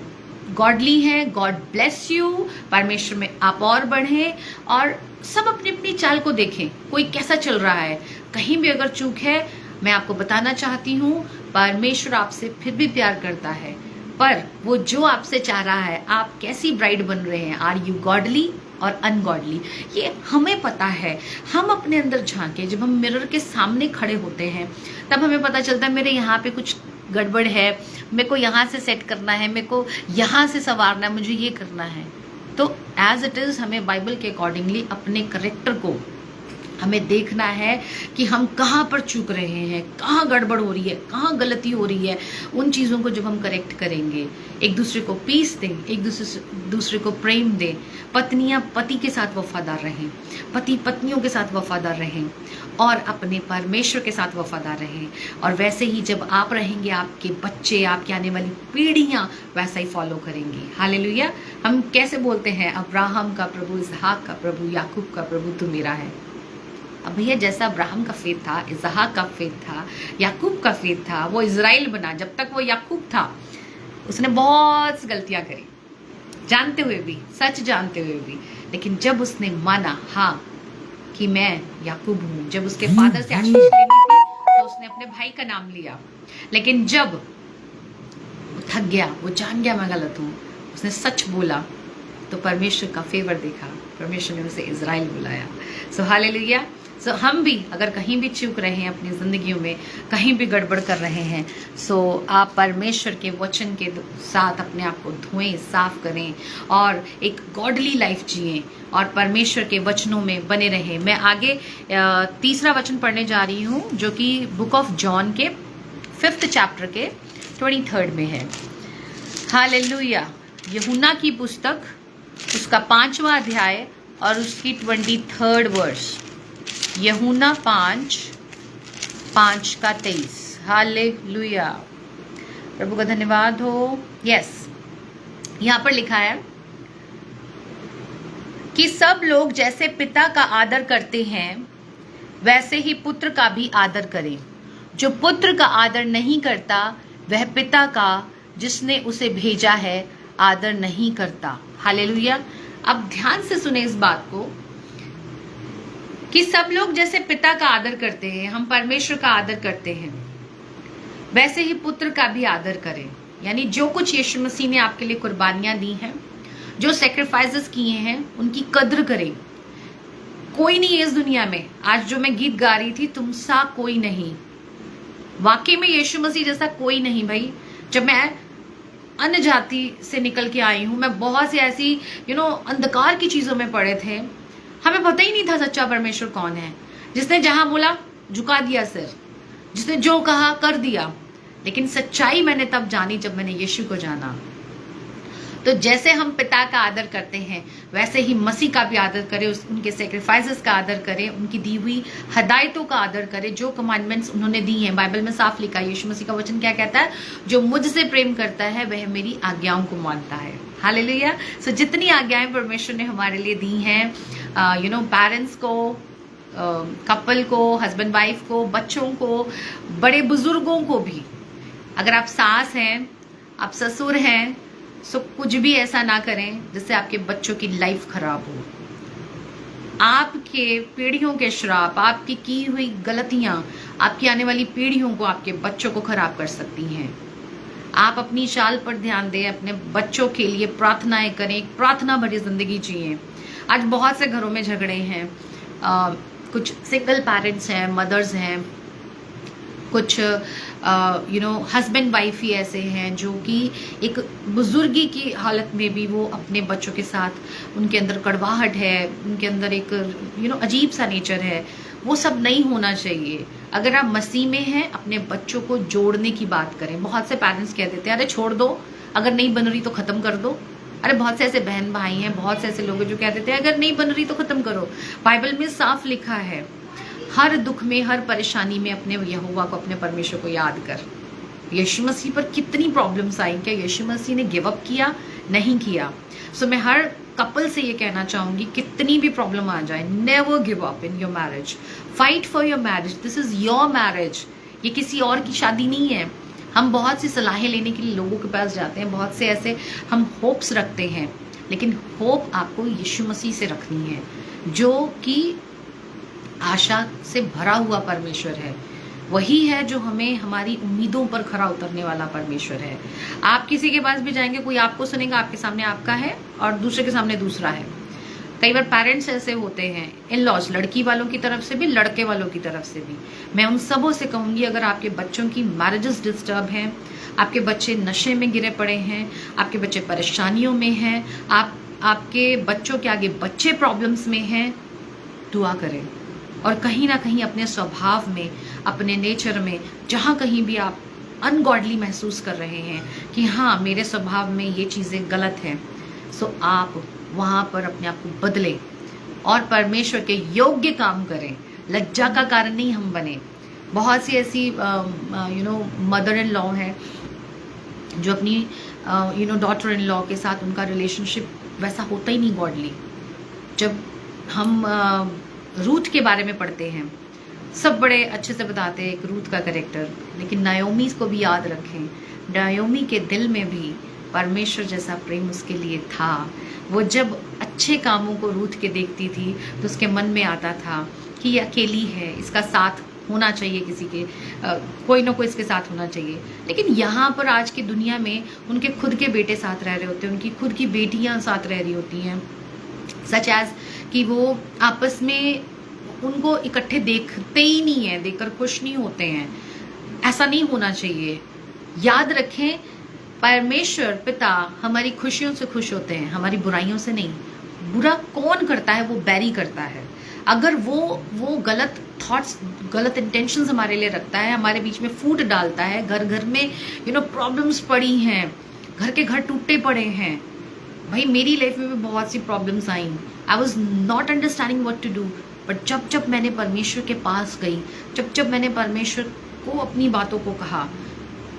गॉडली हैं, गॉड ब्लेस यू, परमेश्वर में आप और बढ़ें और सब अपनी अपनी चाल को देखें, कोई कैसा चल रहा है। कहीं भी अगर चूक है, मैं आपको बताना चाहती हूँ परमेश्वर आपसे फिर भी प्यार करता है, पर वो जो आपसे चाह रहा है आप कैसी ब्राइड बन रहे हैं, आर यू गॉडली और अनगॉडली, ये हमें पता है। हम अपने अंदर झांके, जब हम मिरर के सामने खड़े होते हैं तब हमें पता चलता है मेरे यहाँ पे कुछ गड़बड़ है, मेरे को यहाँ से सेट करना है, मेरे को यहाँ से संवारना है, मुझे ये करना है। तो एज इट इज हमें बाइबल के अकॉर्डिंगली अपने करेक्टर को हमें देखना है कि हम कहाँ पर चूक रहे हैं, कहाँ गड़बड़ हो रही है, कहाँ गलती हो रही है। उन चीज़ों को जब हम करेक्ट करेंगे, एक दूसरे को पीस दें, एक दूसरे को प्रेम दें, पत्नियाँ पति के साथ वफादार रहें, पति पत्नियों के साथ वफादार रहें और अपने परमेश्वर के साथ वफादार रहें। और वैसे ही जब आप रहेंगे, आपके बच्चे, आपकी आने वाली पीढ़ियाँ वैसा ही फॉलो करेंगी। हालेलुया। हम कैसे बोलते हैं, अब्राहम का प्रभु, इसहाक का प्रभु, याकूब का प्रभु तू मेरा है। अब भैया जैसा अब्राहम का फेथ था, इसहाक का फेथ था, याकूब का फेथ था, वो इजराइल बना। जब तक वो याकूब था उसने बहुत सी गलतियां करी, जानते हुए भी, सच जानते हुए भी। लेकिन जब उसने माना हाँ कि मैं याकूब हूं, जब उसके फादर से आशीष लेनी थी तो उसने अपने भाई का नाम लिया। लेकिन जब वो थक गया, वो जान गया मैं गलत हूं, उसने सच बोला तो परमेश्वर का फेवर देखा, परमेश्वर ने उसे इजराइल बुलाया। सो हालेलुया। सो हम भी अगर कहीं भी चूक रहे हैं अपनी जिंदगियों में, कहीं भी गड़बड़ कर रहे हैं, सो आप परमेश्वर के वचन के साथ अपने आप को धोएं, साफ करें और एक गॉडली लाइफ जिएं और परमेश्वर के वचनों में बने रहें। मैं आगे तीसरा वचन पढ़ने जा रही हूँ जो कि बुक ऑफ जॉन के 5th चैप्टर के 23rd में है। हालेलुया। यूहन्ना की पुस्तक, उसका 5वां अध्याय और उसकी 23rd वर्स। यूहन्ना 5:5-23। हालेलुया। प्रभु का धन्यवाद हो। यस, यहाँ पर लिखा है कि सब लोग जैसे पिता का आदर करते हैं वैसे ही पुत्र का भी आदर करें। जो पुत्र का आदर नहीं करता वह पिता का जिसने उसे भेजा है आदर नहीं करता। हालेलुया। अब ध्यान से सुने इस बात को कि सब लोग जैसे पिता का आदर करते हैं, हम परमेश्वर का आदर करते हैं, वैसे ही पुत्र का भी आदर करें। यानी जो कुछ यीशु मसीह ने आपके लिए कुर्बानियां दी हैं, जो सेक्रीफाइसेस किए हैं, उनकी कद्र करें। कोई नहीं है इस दुनिया में, आज जो मैं गीत गा रही थी, तुम सा कोई नहीं, वाकई में यीशु मसीह जैसा कोई नहीं भाई। जब मैं अन्य जाति से निकल के आई हूं, मैं बहुत सी ऐसी अंधकार की चीजों में पड़े थे, हमें पता ही नहीं था सच्चा परमेश्वर कौन है, जिसने जहां बोला झुका दिया सिर, जिसने जो कहा कर दिया। लेकिन सच्चाई मैंने तब जानी जब मैंने यीशु को जाना। तो जैसे हम पिता का आदर करते हैं वैसे ही मसीह का भी आदर करें, उनके सेक्रीफाइसेस का आदर करें, उनकी दी हुई हदायतों का आदर करें, जो कमांडमेंट्स उन्होंने दी हैं। बाइबल में साफ लिखा है, यीशु मसीह का वचन क्या कहता है, जो मुझसे प्रेम करता है वह मेरी आज्ञाओं को मानता है। हालेलुया। सो जितनी आज्ञाएं परमेश्वर ने हमारे लिए दी हैं, पेरेंट्स को, कपल को, हस्बैंड वाइफ को, बच्चों को, बड़े बुजुर्गों को भी, अगर आप सास हैं, आप ससुर हैं, सो कुछ भी ऐसा ना करें जिससे आपके बच्चों की लाइफ खराब हो। आपके पीढ़ियों के श्राप, आपकी की हुई गलतियां आपकी आने वाली पीढ़ियों को, आपके बच्चों को खराब कर सकती हैं। आप अपनी चाल पर ध्यान दें, अपने बच्चों के लिए प्रार्थनाएं करें, एक प्रार्थना भरी जिंदगी जिए। आज बहुत से घरों में झगड़े हैं, कुछ सिंगल पेरेंट्स हैं, मदर्स हैं, कुछ हस्बैंड वाइफ ही ऐसे हैं जो कि एक बुजुर्गी की हालत में भी वो अपने बच्चों के साथ, उनके अंदर कड़वाहट है, उनके अंदर एक अजीब सा नेचर है। वो सब नहीं होना चाहिए। अगर आप मसीह में हैं, अपने बच्चों को जोड़ने की बात करें। बहुत से पेरेंट्स कह देते हैं अरे छोड़ दो, अगर नहीं बन रही तो खत्म कर दो। अरे बहुत से ऐसे बहन भाई हैं, बहुत से ऐसे लोग हैं जो कहते थे अगर नहीं बन रही तो खत्म करो। बाइबल में साफ लिखा है, हर दुख में, हर परेशानी में अपने यहोवा को, अपने परमेश्वर को याद कर। यीशु मसीह पर कितनी प्रॉब्लम्स आई, क्या यीशु मसीह ने गिव अप किया? नहीं किया। सो मैं हर कपल से ये कहना चाहूंगी, कितनी भी प्रॉब्लम आ जाए, never give up in your marriage, fight for your marriage, this is your marriage, ये किसी और की शादी नहीं है। हम बहुत सी सलाहें लेने के लिए लोगों के पास जाते हैं, बहुत से ऐसे हम होप्स रखते हैं, लेकिन होप आपको यीशु मसीह से रखनी है, जो कि आशा से भरा हुआ परमेश्वर है। वही है जो हमें हमारी उम्मीदों पर खरा उतरने वाला परमेश्वर है। आप किसी के पास भी जाएंगे, कोई आपको सुनेगा, आपके सामने आपका है और दूसरे के सामने दूसरा है। कई बार पेरेंट्स ऐसे होते हैं, इन लॉज, लड़की वालों की तरफ से भी, लड़के वालों की तरफ से भी। मैं उन सबों से कहूंगी, अगर आपके बच्चों की मैरिजेस डिस्टर्ब हैं, आपके बच्चे नशे में गिरे पड़े हैं, आपके बच्चे परेशानियों में हैं, आपके बच्चों के आगे बच्चे प्रॉब्लम्स में हैं, दुआ करें। और कहीं ना कहीं अपने स्वभाव में, अपने नेचर में, जहाँ कहीं भी आप अनगॉडली महसूस कर रहे हैं कि हाँ मेरे स्वभाव में ये चीज़ें गलत हैं, सो आप वहाँ पर अपने आप को बदलें और परमेश्वर के योग्य काम करें। लज्जा का कारण नहीं हम बने। बहुत सी ऐसी मदर इन लॉ है जो अपनी डॉटर इन लॉ के साथ उनका रिलेशनशिप वैसा होता ही नहीं गॉडली। जब हम रूथ के बारे में पढ़ते हैं, सब बड़े अच्छे से बताते हैं एक रूथ का कैरेक्टर, लेकिन नायोमी को भी याद रखें, नायोमी के दिल में भी परमेश्वर जैसा प्रेम उसके लिए था। वो जब अच्छे कामों को रूथ के देखती थी तो उसके मन में आता था कि ये अकेली है, इसका साथ होना चाहिए, किसी के कोई ना कोई इसके साथ होना चाहिए। लेकिन यहाँ पर आज की दुनिया में उनके खुद के बेटे साथ रह रहे होते हैं, उनकी खुद की बेटियाँ साथ रह रही होती हैं, सच एज कि वो आपस में उनको इकट्ठे देखते ही नहीं है, देखकर खुश नहीं होते हैं। ऐसा नहीं होना चाहिए। याद रखें, परमेश्वर पिता हमारी खुशियों से खुश होते हैं, हमारी बुराइयों से नहीं। बुरा कौन करता है? वो बैरी करता है। अगर वो गलत थॉट्स, गलत इंटेंशंस हमारे लिए रखता है, हमारे बीच में फूट डालता है, घर घर में प्रॉब्लम्स पड़ी हैं, घर के घर टूटे पड़े हैं। भाई मेरी लाइफ में भी बहुत सी प्रॉब्लम्स आई, I was not understanding what to do, but जब मैंने परमेश्वर के पास गई, जब मैंने परमेश्वर को अपनी बातों को कहा,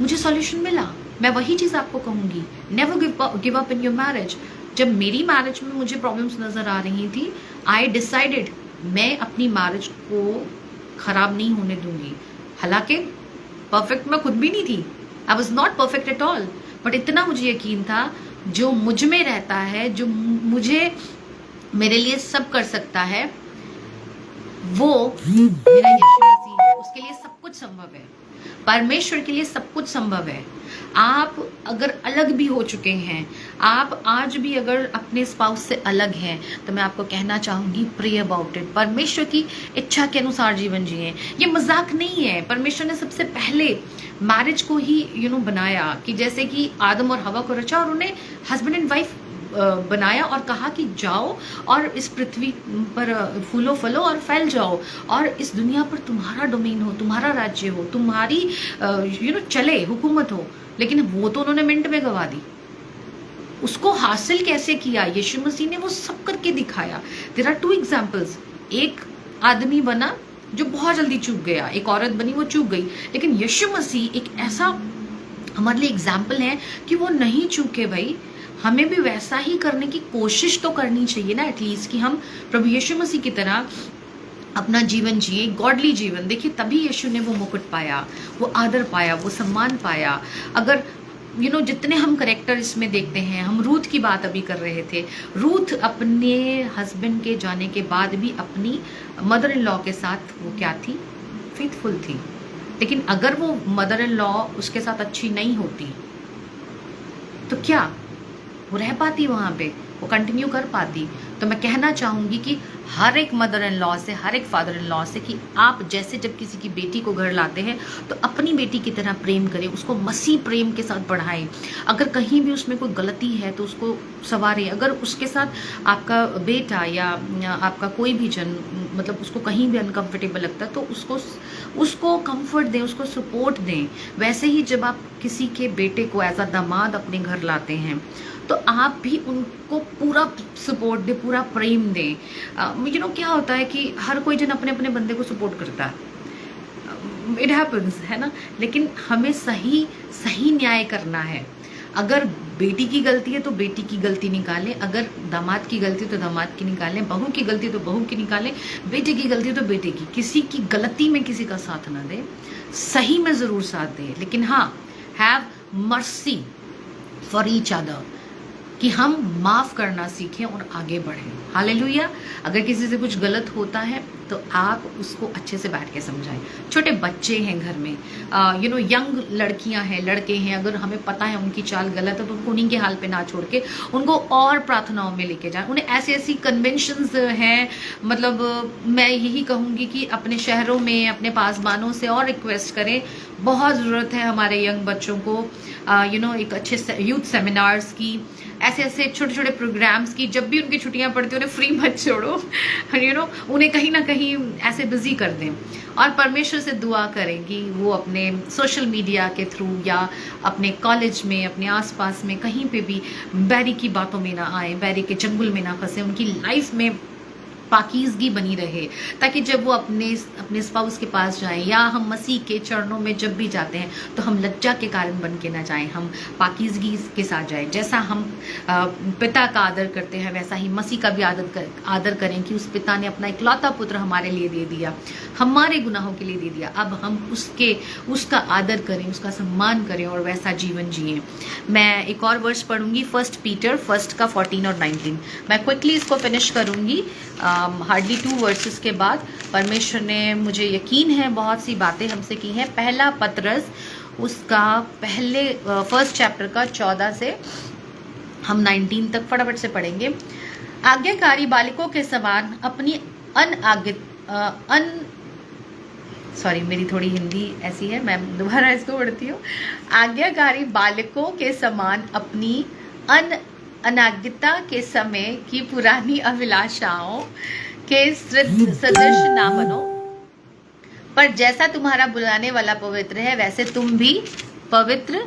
मुझे सॉल्यूशन मिला। मैं वही चीज़ आपको कहूँगी, never give up in your marriage. जब मेरी मैरिज में मुझे प्रॉब्लम्स नज़र आ रही थी, आई डिसाइडेड मैं अपनी मैरिज को ख़राब नहीं होने दूंगी। हालांकि परफेक्ट मैं खुद भी नहीं थी, आई was not perfect at all, but इतना मुझे यकीन था जो मुझ में रहता है, जो मुझे मेरे लिए सब कर सकता है, वो मेरा यीशु मसीह है। उसके लिए सब कुछ संभव है, परमेश्वर के लिए सब कुछ संभव है। आप अगर अलग भी हो चुके हैं, आप आज भी अगर अपने स्पाउस से अलग हैं, तो मैं आपको कहना चाहूंगी, प्रे अबाउट इट। परमेश्वर की इच्छा के अनुसार जीवन जिए। ये मजाक नहीं है। परमेश्वर ने सबसे पहले मैरिज को ही बनाया कि जैसे कि आदम और हवा को रचा और उन्हें हस्बैंड एंड वाइफ बनाया और कहा कि जाओ और इस पृथ्वी पर फूलो फलो और फैल जाओ और इस दुनिया पर तुम्हारा डोमेन हो, तुम्हारा राज्य हो, तुम्हारी चले, हुकूमत हो। लेकिन वो तो उन्होंने मिनट में गवा दी। उसको हासिल कैसे किया? यीशु मसीह ने वो सब करके दिखाया। There are two examples. एक आदमी बना जो बहुत जल्दी चूक गया, एक औरत बनी वो चूक गई, लेकिन यीशु मसीह एक ऐसा हमारे लिए एग्जाम्पल है कि वो नहीं चूके। भाई हमें भी वैसा ही करने की कोशिश तो करनी चाहिए ना, एटलीस्ट कि हम प्रभु यीशु मसीह की तरह अपना जीवन जिए, गॉडली जीवन। देखिए तभी यीशु ने वो मुकुट पाया, वो आदर पाया, वो सम्मान पाया। अगर जितने हम करेक्टर इसमें देखते हैं, हम रूथ की बात अभी कर रहे थे, रूथ अपने हस्बैंड के जाने के बाद भी अपनी मदर इन लॉ के साथ वो क्या थी? फेथफुल थी। लेकिन अगर वो मदर इन लॉ उसके साथ अच्छी नहीं होती तो क्या वो रह पाती वहाँ पे? वो कंटिन्यू कर पाती? तो मैं कहना चाहूँगी कि हर एक मदर इन लॉ से, हर एक फादर इन लॉ से कि आप जैसे जब किसी की बेटी को घर लाते हैं तो अपनी बेटी की तरह प्रेम करें, उसको मसीह प्रेम के साथ बढ़ाएं। अगर कहीं भी उसमें कोई गलती है तो उसको संवारें। अगर उसके साथ आपका बेटा या आपका कोई भी जन मतलब उसको कहीं भी अनकंफर्टेबल लगता है तो उसको कंफर्ट दें, उसको सपोर्ट दें। वैसे ही जब आप किसी के बेटे को एज अ दामाद अपने घर लाते हैं तो आप भी उनको पूरा सपोर्ट दें, पूरा प्रेम दें। क्या होता है कि हर कोई जन अपने अपने बंदे को सपोर्ट करता है, इट हैपन्स, है ना। लेकिन हमें सही सही न्याय करना है। अगर बेटी की गलती है तो बेटी की गलती निकालें, अगर दामाद की गलती है तो दामाद की निकालें, बहू की गलती है तो बहू की निकालें, बेटे की गलती है तो बेटे की। किसी की गलती में किसी का साथ ना दें, सही में ज़रूर साथ दें, लेकिन हाँ, have mercy for each other, कि हम माफ़ करना सीखें और आगे बढ़ें। हालेलुया। अगर किसी से कुछ गलत होता है तो आप उसको अच्छे से बैठ के समझाएं। छोटे बच्चे हैं घर में, यंग लड़कियां हैं, लड़के हैं, अगर हमें पता है उनकी चाल गलत है तो उनको उन्हीं के हाल पे ना छोड़ के उनको और प्रार्थनाओं में लेके जाएं। उन्हें ऐसी ऐसी कन्वेंशंस हैं, मतलब मैं यही कहूँगी कि अपने शहरों में अपने पासबानों से और रिक्वेस्ट करें। बहुत ज़रूरत है हमारे यंग बच्चों को एक अच्छे यूथ सेमिनार्स की, ऐसे ऐसे छोटे छोटे प्रोग्राम्स की। जब भी उनकी छुट्टियां पड़ती हैं उन्हें फ्री मत छोड़ो, उन्हें कहीं ना कहीं ऐसे बिजी कर दें। और परमेश्वर से दुआ करें कि वो अपने सोशल मीडिया के थ्रू या अपने कॉलेज में, अपने आसपास में कहीं पे भी बैरी की बातों में ना आए, बैरी के चंगुल में ना फंसे, उनकी लाइफ में पाकीज़गी बनी रहे, ताकि जब वो अपने स्पाउस के पास जाएं या हम मसीह के चरणों में जब भी जाते हैं तो हम लज्जा के कारण बन के ना जाएं, हम पाकीज़गी के साथ जाएं। जैसा हम पिता का आदर करते हैं वैसा ही मसीह का भी आदर करें कि उस पिता ने अपना इकलौता पुत्र हमारे लिए दे दिया, हमारे गुनाहों के लिए दे दिया। अब हम उसका आदर करें, उसका सम्मान करें और वैसा जीवन जिएं। मैं एक और वर्स पढ़ूंगी, 1 पीटर 1 का 14 और 19। मैं क्विकली इसको फिनिश करूंगी। हार्डली 2 वर्सेस के बाद परमेश्वर ने, मुझे यकीन है, बहुत सी बातें हमसे की हैं। पहला पतरस उसका पहले 1 चैप्टर का 14 से हम 19 तक फटाफट से पढ़ेंगे। आज्ञाकारी बालकों के समान अपनी सॉरी, मेरी थोड़ी हिंदी ऐसी है, मैं दोबारा इसको पढ़ती हूँ। आज्ञाकारी बालकों के समान अपनी अनाज्ञता के समय की पुरानी अभिलाषाओं के सदृश ना बनो, पर जैसा तुम्हारा बुलाने वाला पवित्र है वैसे तुम भी पवित्र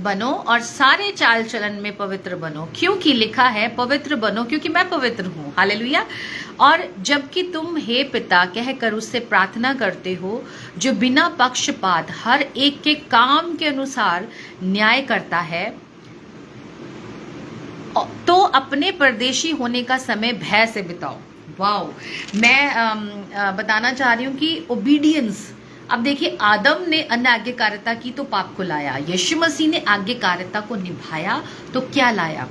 बनो और सारे चाल चलन में पवित्र बनो, क्योंकि लिखा है पवित्र बनो क्योंकि मैं पवित्र हूँ। हालेलुया। और जबकि तुम हे पिता कहकर उससे प्रार्थना करते हो जो बिना पक्षपात हर एक के काम के अनुसार न्याय करता है, तो अपने परदेशी होने का समय भय से बिताओ। वाओ। मैं बताना चाह रही हूँ कि ओबीडियंस, अब देखिए, आदम ने अनाज्ञाकारिता की तो पाप को लाया, यीशु मसीह ने आज्ञाकारिता को निभाया तो क्या लाया?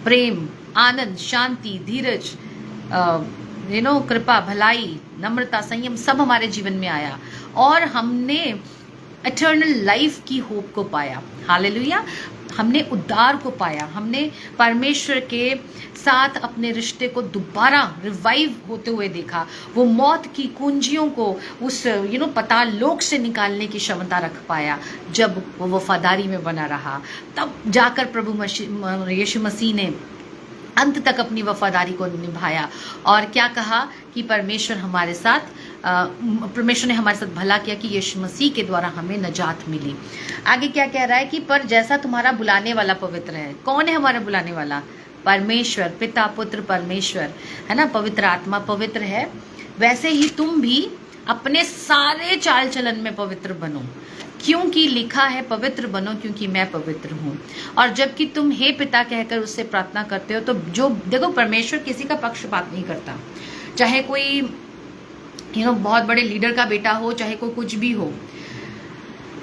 प्रेम, आनंद, शांति, धीरज, कृपा, भलाई, नम्रता, संयम, सब हमारे जीवन में आया और हमने इटर्नल लाइफ की होप को पाया। हालेलुया। हमने उद्धार को पाया, हमने परमेश्वर के साथ अपने रिश्ते को दोबारा रिवाइव होते हुए देखा। वो मौत की कुंजियों को उस पताल लोक से निकालने की क्षमता रख पाया। जब वो वफादारी में बना रहा तब जाकर प्रभु यीशु मसीह ने अंत तक अपनी वफादारी को निभाया। और क्या कहा कि परमेश्वर ने हमारे साथ भला किया कि यीशु मसीह के द्वारा हमें नजात मिली। आगे क्या कह रहा है कि पर जैसा तुम्हारा बुलाने वाला पवित्र है। कौन है हमारा बुलाने वाला? परमेश्वर, पिता, पुत्र, परमेश्वर, है ना। पवित्र आत्मा पवित्र है, वैसे ही तुम भी अपने सारे चाल चलन में पवित्र बनो, क्योंकि लिखा है पवित्र बनो क्योंकि मैं पवित्र हूँ। और जबकि तुम हे पिता कहकर उससे प्रार्थना करते हो, तो जो देखो, परमेश्वर किसी का पक्षपात नहीं करता, चाहे कोई बहुत बड़े लीडर का बेटा हो, चाहे कोई कुछ भी हो।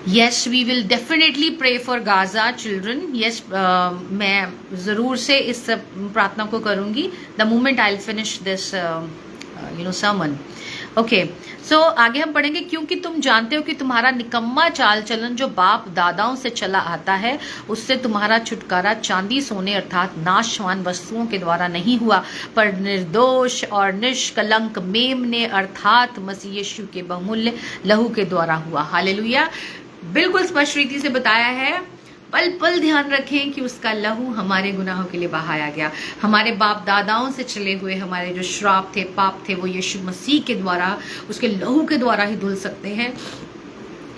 Yes, we will definitely pray for Gaza children. Yes, मैं ज़रूर से इस प्रार्थना को करूँगी the moment I will finish this sermon. Okay, so आगे हम पढ़ेंगे, क्योंकि तुम जानते हो कि तुम्हारा निकम्मा चाल चलन जो बाप दादाओं से चला आता है, उससे तुम्हारा छुटकारा चांदी सोने अर्थात नाशवान वस्तुओं के द्वारा नहीं हुआ, पर निर्दोष और निष्कलंक मेमने अर्थात मसीह यीशु के बहुमूल्य लहू के द्वारा हुआ। हालेलुया। बिल्कुल स्पष्ट रीति से बताया है। पल पल ध्यान रखें कि उसका लहू हमारे गुनाहों के लिए बहाया गया। हमारे बाप दादाओं से चले हुए हमारे जो श्राप थे, पाप थे, वो यीशु मसीह के द्वारा, उसके लहू के द्वारा ही धुल सकते हैं।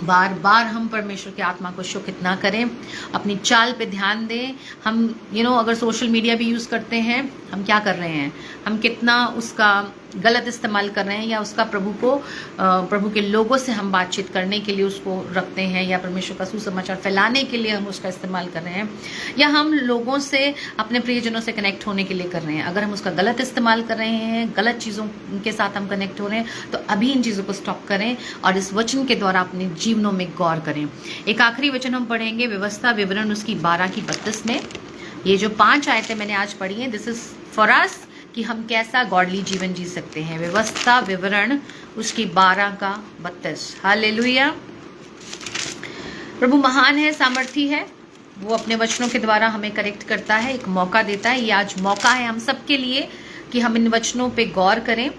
बार बार हम परमेश्वर की आत्मा को शुक्र ना करें, अपनी चाल पे ध्यान दें। हम अगर सोशल मीडिया भी यूज़ करते हैं, हम क्या कर रहे हैं, हम कितना उसका गलत इस्तेमाल कर रहे हैं, या उसका प्रभु के लोगों से हम बातचीत करने के लिए उसको रखते हैं, या परमेश्वर का सुसमाचार फैलाने के लिए हम उसका इस्तेमाल कर रहे हैं, या हम लोगों से, अपने प्रियजनों से कनेक्ट होने के लिए कर रहे हैं। अगर हम उसका गलत इस्तेमाल कर रहे हैं, गलत चीज़ों के साथ हम कनेक्ट हो रहे हैं, तो अभी इन चीज़ों को स्टॉप करें और इस वचन के द्वारा अपने जीवनों में गौर करें। एक आखिरी वचन हम पढ़ेंगे, व्यवस्था विवरण उसकी 12:32 में। ये जो 5 आयतें मैंने आज पढ़ी हैं, दिस इज फॉर अस, कि हम कैसा गॉडली जीवन जी सकते हैं। व्यवस्था विवरण उसकी 12:32। हालेलुया। प्रभु महान है, सामर्थी है, वो अपने वचनों के द्वारा हमें करेक्ट करता है, एक मौका देता है। ये आज मौका है हम सबके लिए कि हम इन वचनों पे गौर करें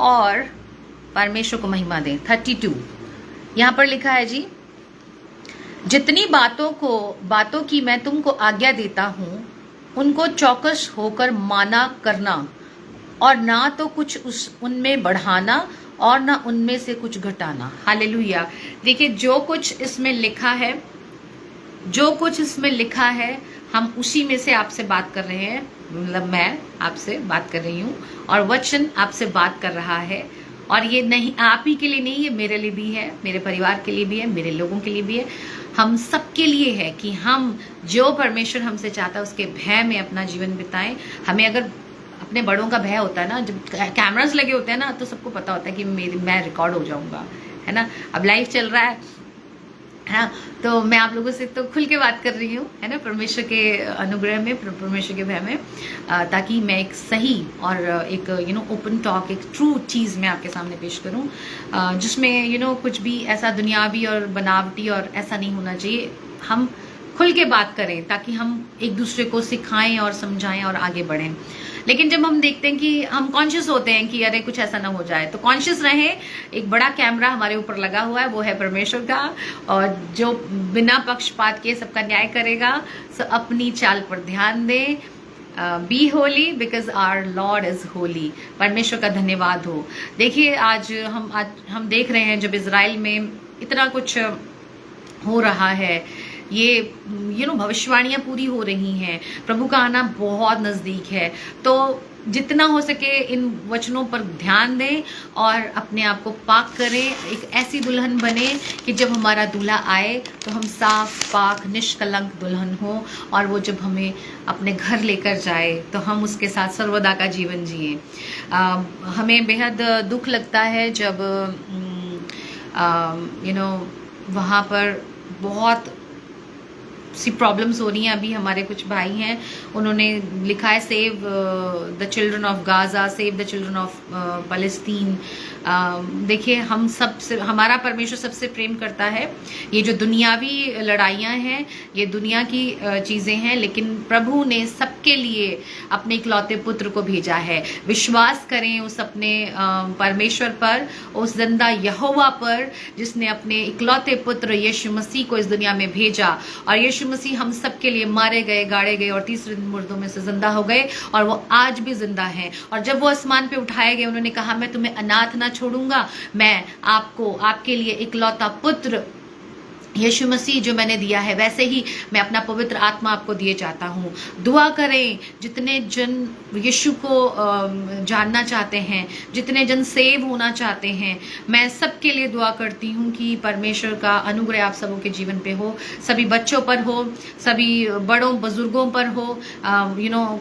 और परमेश्वर को महिमा दें। 32 यहाँ पर लिखा है जी, जितनी बातों की मैं तुमको आज्ञा देता हूँ, उनको चौकस होकर माना करना, और ना तो कुछ उनमें बढ़ाना और ना उनमें से कुछ घटाना। हालेलुया। देखिए, जो कुछ इसमें लिखा है, हम उसी में से आपसे बात कर रहे हैं। मतलब मैं आपसे बात कर रही हूँ और वचन आपसे बात कर रहा है। और ये नहीं आप ही के लिए नहीं, ये मेरे लिए भी है, मेरे परिवार के लिए भी है, मेरे लोगों के लिए भी है, हम सबके लिए है कि हम जो परमेश्वर हमसे चाहता है उसके भय में अपना जीवन बिताएं। हमें अगर अपने बड़ों का भय होता है ना, जब कैमरास लगे होते हैं ना, तो सबको पता होता है कि मैं रिकॉर्ड हो जाऊंगा, है ना। अब लाइव चल रहा है ना, तो मैं आप लोगों से तो खुल के बात कर रही हूँ, है ना, परमेश्वर के अनुग्रह में, परमेश्वर के भय में, ताकि मैं एक सही और एक ओपन टॉक, एक ट्रू चीज़ मैं आपके सामने पेश करूँ, जिसमें कुछ भी ऐसा दुनियावी और बनावटी और ऐसा नहीं होना चाहिए। हम खुल के बात करें ताकि हम एक दूसरे को सिखाएं और समझाएं और आगे बढ़ें। लेकिन जब हम देखते हैं कि हम कॉन्शियस होते हैं कि अरे कुछ ऐसा ना हो जाए, तो कॉन्शियस रहें। एक बड़ा कैमरा हमारे ऊपर लगा हुआ है, वो है परमेश्वर का, और जो बिना पक्षपात के सबका न्याय करेगा। सो अपनी चाल पर ध्यान दें। Be holy because our Lord is holy. परमेश्वर का धन्यवाद हो। देखिए, आज हम देख रहे हैं, जब इजराइल में इतना कुछ हो रहा है, ये भविष्यवाणियां पूरी हो रही हैं, प्रभु का आना बहुत नजदीक है। तो जितना हो सके इन वचनों पर ध्यान दें और अपने आप को पाक करें। एक ऐसी दुल्हन बने कि जब हमारा दूल्हा आए तो हम साफ पाक निष्कलंक दुल्हन हो, और वो जब हमें अपने घर लेकर जाए तो हम उसके साथ सर्वदा का जीवन जिए। हमें बेहद दुख लगता है जब वहाँ पर बहुत सी प्रॉब्लम्स हो रही हैं। अभी हमारे कुछ भाई हैं, उन्होंने लिखा है save the children of Gaza, save the children of Palestine. देखिए, हम सबसे, हमारा परमेश्वर सबसे प्रेम करता है। ये जो दुनियावी लड़ाइयाँ हैं, ये दुनिया की चीज़ें हैं, लेकिन प्रभु ने सबके लिए अपने इकलौते पुत्र को भेजा है। विश्वास करें उस अपने परमेश्वर पर, उस जिंदा यहोवा पर, जिसने अपने इकलौते पुत्र यीशु मसीह को इस दुनिया में भेजा। और यीशु मसीह हम सबके लिए मारे गए, गाड़े गए और तीसरे दिन मुर्दों में से जिंदा हो गए, और वो आज भी जिंदा हैं। और जब वो आसमान पे उठाए गए, उन्होंने कहा, मैं तुम्हें अनाथ ना छोड़ूंगा, मैं आपको, आपके लिए इकलौता पुत्र यीशु मसीह जो मैंने दिया है, वैसे ही मैं अपना पवित्र आत्मा आपको दिए चाहता हूँ। दुआ करें, जितने जन यीशु को जानना चाहते हैं, जितने जन सेव होना चाहते हैं, मैं सबके लिए दुआ करती हूँ कि परमेश्वर का अनुग्रह आप सबों के जीवन पे हो, सभी बच्चों पर हो, सभी बड़ों बुजुर्गों पर हो,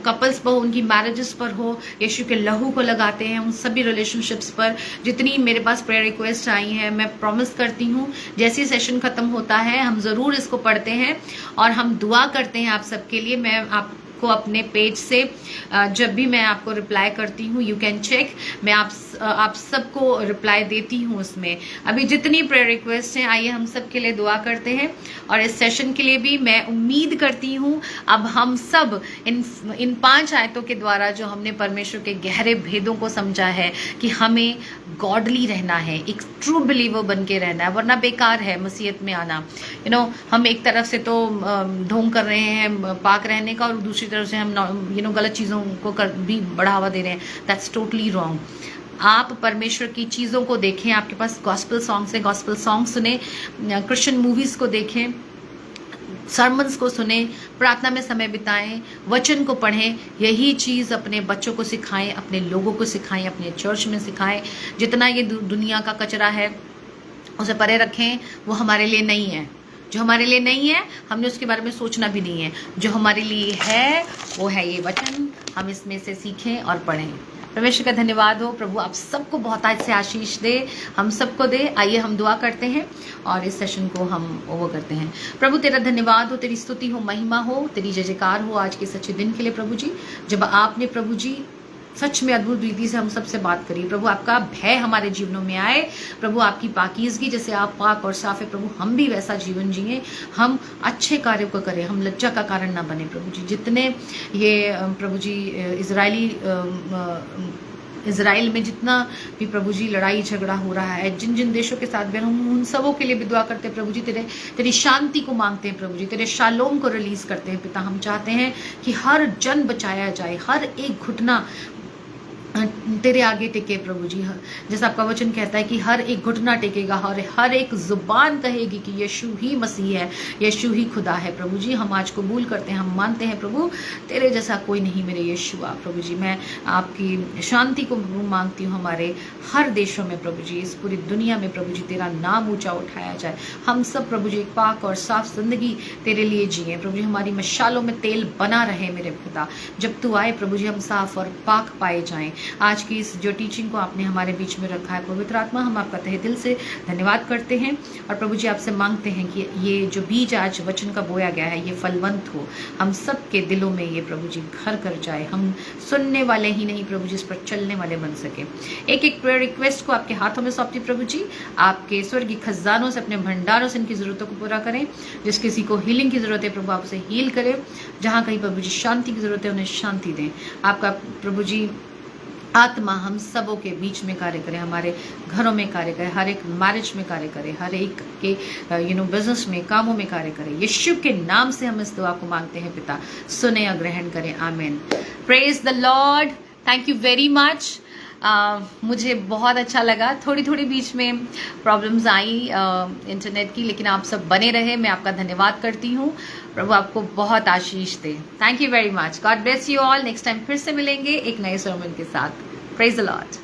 कपल्स पर, उनकी मैरिजेस पर हो। यीशु के लहू को लगाते हैं उन सभी रिलेशनशिप्स पर। जितनी मेरे पास प्रेयर रिक्वेस्ट आई हैं, मैं प्रॉमिस करती हूँ जैसे सेशन खत्म होता है, हम ज़रूर इसको पढ़ते हैं और हम दुआ करते हैं आप सबके लिए। मैं आप को अपने पेज से जब भी मैं आपको रिप्लाई करती हूँ, यू कैन चेक, मैं आप सबको रिप्लाई देती हूँ उसमें। अभी जितनी प्रेयर रिक्वेस्ट हैं, आइए हम सब के लिए दुआ करते हैं। और इस सेशन के लिए भी मैं उम्मीद करती हूँ अब हम सब इन 5 आयतों के द्वारा जो हमने परमेश्वर के गहरे भेदों को समझा है कि हमें गॉडली रहना है, एक ट्रू बिलीवर बन के रहना है, वरना बेकार है मसीहत में आना। हम एक तरफ से तो ढोंग कर रहे हैं पाक रहने का, और दूसरी तरफ से हम गलत चीज़ों को भी बढ़ावा दे रहे हैं। That's totally wrong. आप परमेश्वर की चीज़ों को देखें, आपके पास गॉस्पेल सॉन्ग्स हैं, गॉस्पेल सॉन्ग सुने, क्रिश्चियन मूवीज़ को देखें, सर्मन्स को सुने, प्रार्थना में समय बिताएं, वचन को पढ़ें। यही चीज़ अपने बच्चों को सिखाएं, अपने लोगों को सिखाएं, अपने चर्च में सिखाएं। जितना ये दुनिया का कचरा है उसे परे रखें, वो हमारे लिए नहीं है। जो हमारे लिए नहीं है हमने उसके बारे में सोचना भी नहीं है। जो हमारे लिए है वो है ये वचन, हम इसमें से सीखें और पढ़ें। परमेश्वर का धन्यवाद हो। प्रभु आप सबको बहुत आज से आशीष दे, हम सबको दे। आइए हम दुआ करते हैं और इस सेशन को हम ओवर करते हैं। प्रभु तेरा धन्यवाद हो, तेरी स्तुति हो, महिमा हो, तेरी जय जयकार हो आज के सच्चे दिन के लिए प्रभु जी, जब आपने प्रभु जी सच में अद्भुत रीति से हम सबसे बात करिए। प्रभु आपका भय हमारे जीवनों में आए, प्रभु आपकी पाकीज़गी, जैसे आप पाक और साफ है प्रभु, हम भी वैसा जीवन जिए, हम अच्छे कार्यों को करें, हम लज्जा का कारण ना बने प्रभु जी। जितने ये प्रभु जी इज़राइल में जितना भी प्रभु जी लड़ाई झगड़ा हो रहा है, जिन जिन देशों के साथ भी हम उन सबों के लिए भी दुआ करते हैं प्रभु जी। तेरी शांति को मांगते हैं प्रभु जी, तेरे शालोम को रिलीज करते हैं पिता। हम चाहते हैं कि हर जन बचाया जाए, हर एक घुटना तेरे आगे टिके प्रभु जी। जैसा आपका वचन कहता है कि हर एक घुटना टेकेगा और हर एक जुबान कहेगी कि यीशु ही मसीह है, यीशु ही खुदा है प्रभु जी। हम आज कबूल करते हैं, हम मानते हैं प्रभु तेरे जैसा कोई नहीं मेरे यीशुआ प्रभु जी। मैं आपकी शांति को मांगती हूँ हमारे हर देशों में प्रभु जी, इस पूरी दुनिया में प्रभु जी तेरा नाम ऊंचा उठाया जाए। हम सब प्रभु जी एक पाक और साफ जिंदगी तेरे लिए जिए प्रभु जी। हमारी मशालों में तेल बना रहे मेरे खुदा, जब तू आए प्रभु जी हम साफ और पाक पाए जाएं। आज की इस जो टीचिंग को आपने हमारे बीच में रखा है पवित्र आत्मा, हम आपका तहे दिल से धन्यवाद करते हैं। और प्रभु जी आपसे मांगते हैं कि ये जो बीज आज वचन का बोया गया है ये फलवंत हो, हम सब के दिलों में ये प्रभु जी घर कर जाए। हम सुनने वाले ही नहीं प्रभु जी, इस पर चलने वाले बन सके। एक एक प्रेयर रिक्वेस्ट को आपके हाथों में सौंपती प्रभु जी, आपके स्वर्गीय खजानों से, अपने भंडारों से इनकी ज़रूरतों को पूरा करें। जिस किसी को हीलिंग की ज़रूरत है प्रभु आप उसे हील करें, जहाँ कहीं प्रभु जी शांति की ज़रूरत है उन्हें शांति दें। आपका प्रभु जी आत्मा हम सबों के बीच में कार्य करे, हमारे घरों में कार्य करे, हर एक मैरिज में कार्य करे, हर एक के बिजनेस में, कामों में कार्य करे। यीशु के नाम से हम इस दुआ को मांगते हैं पिता, सुने और ग्रहण करें, आमीन। Praise the Lord. Thank you very much. मुझे बहुत अच्छा लगा। थोड़ी थोड़ी बीच में प्रॉब्लम्स आई इंटरनेट की, लेकिन आप सब बने रहे, मैं आपका धन्यवाद करती हूँ। प्रभु आपको बहुत आशीष दे। Thank you very much. God bless you all. Next time फिर से मिलेंगे एक नए सर्मन के साथ। Praise the Lord.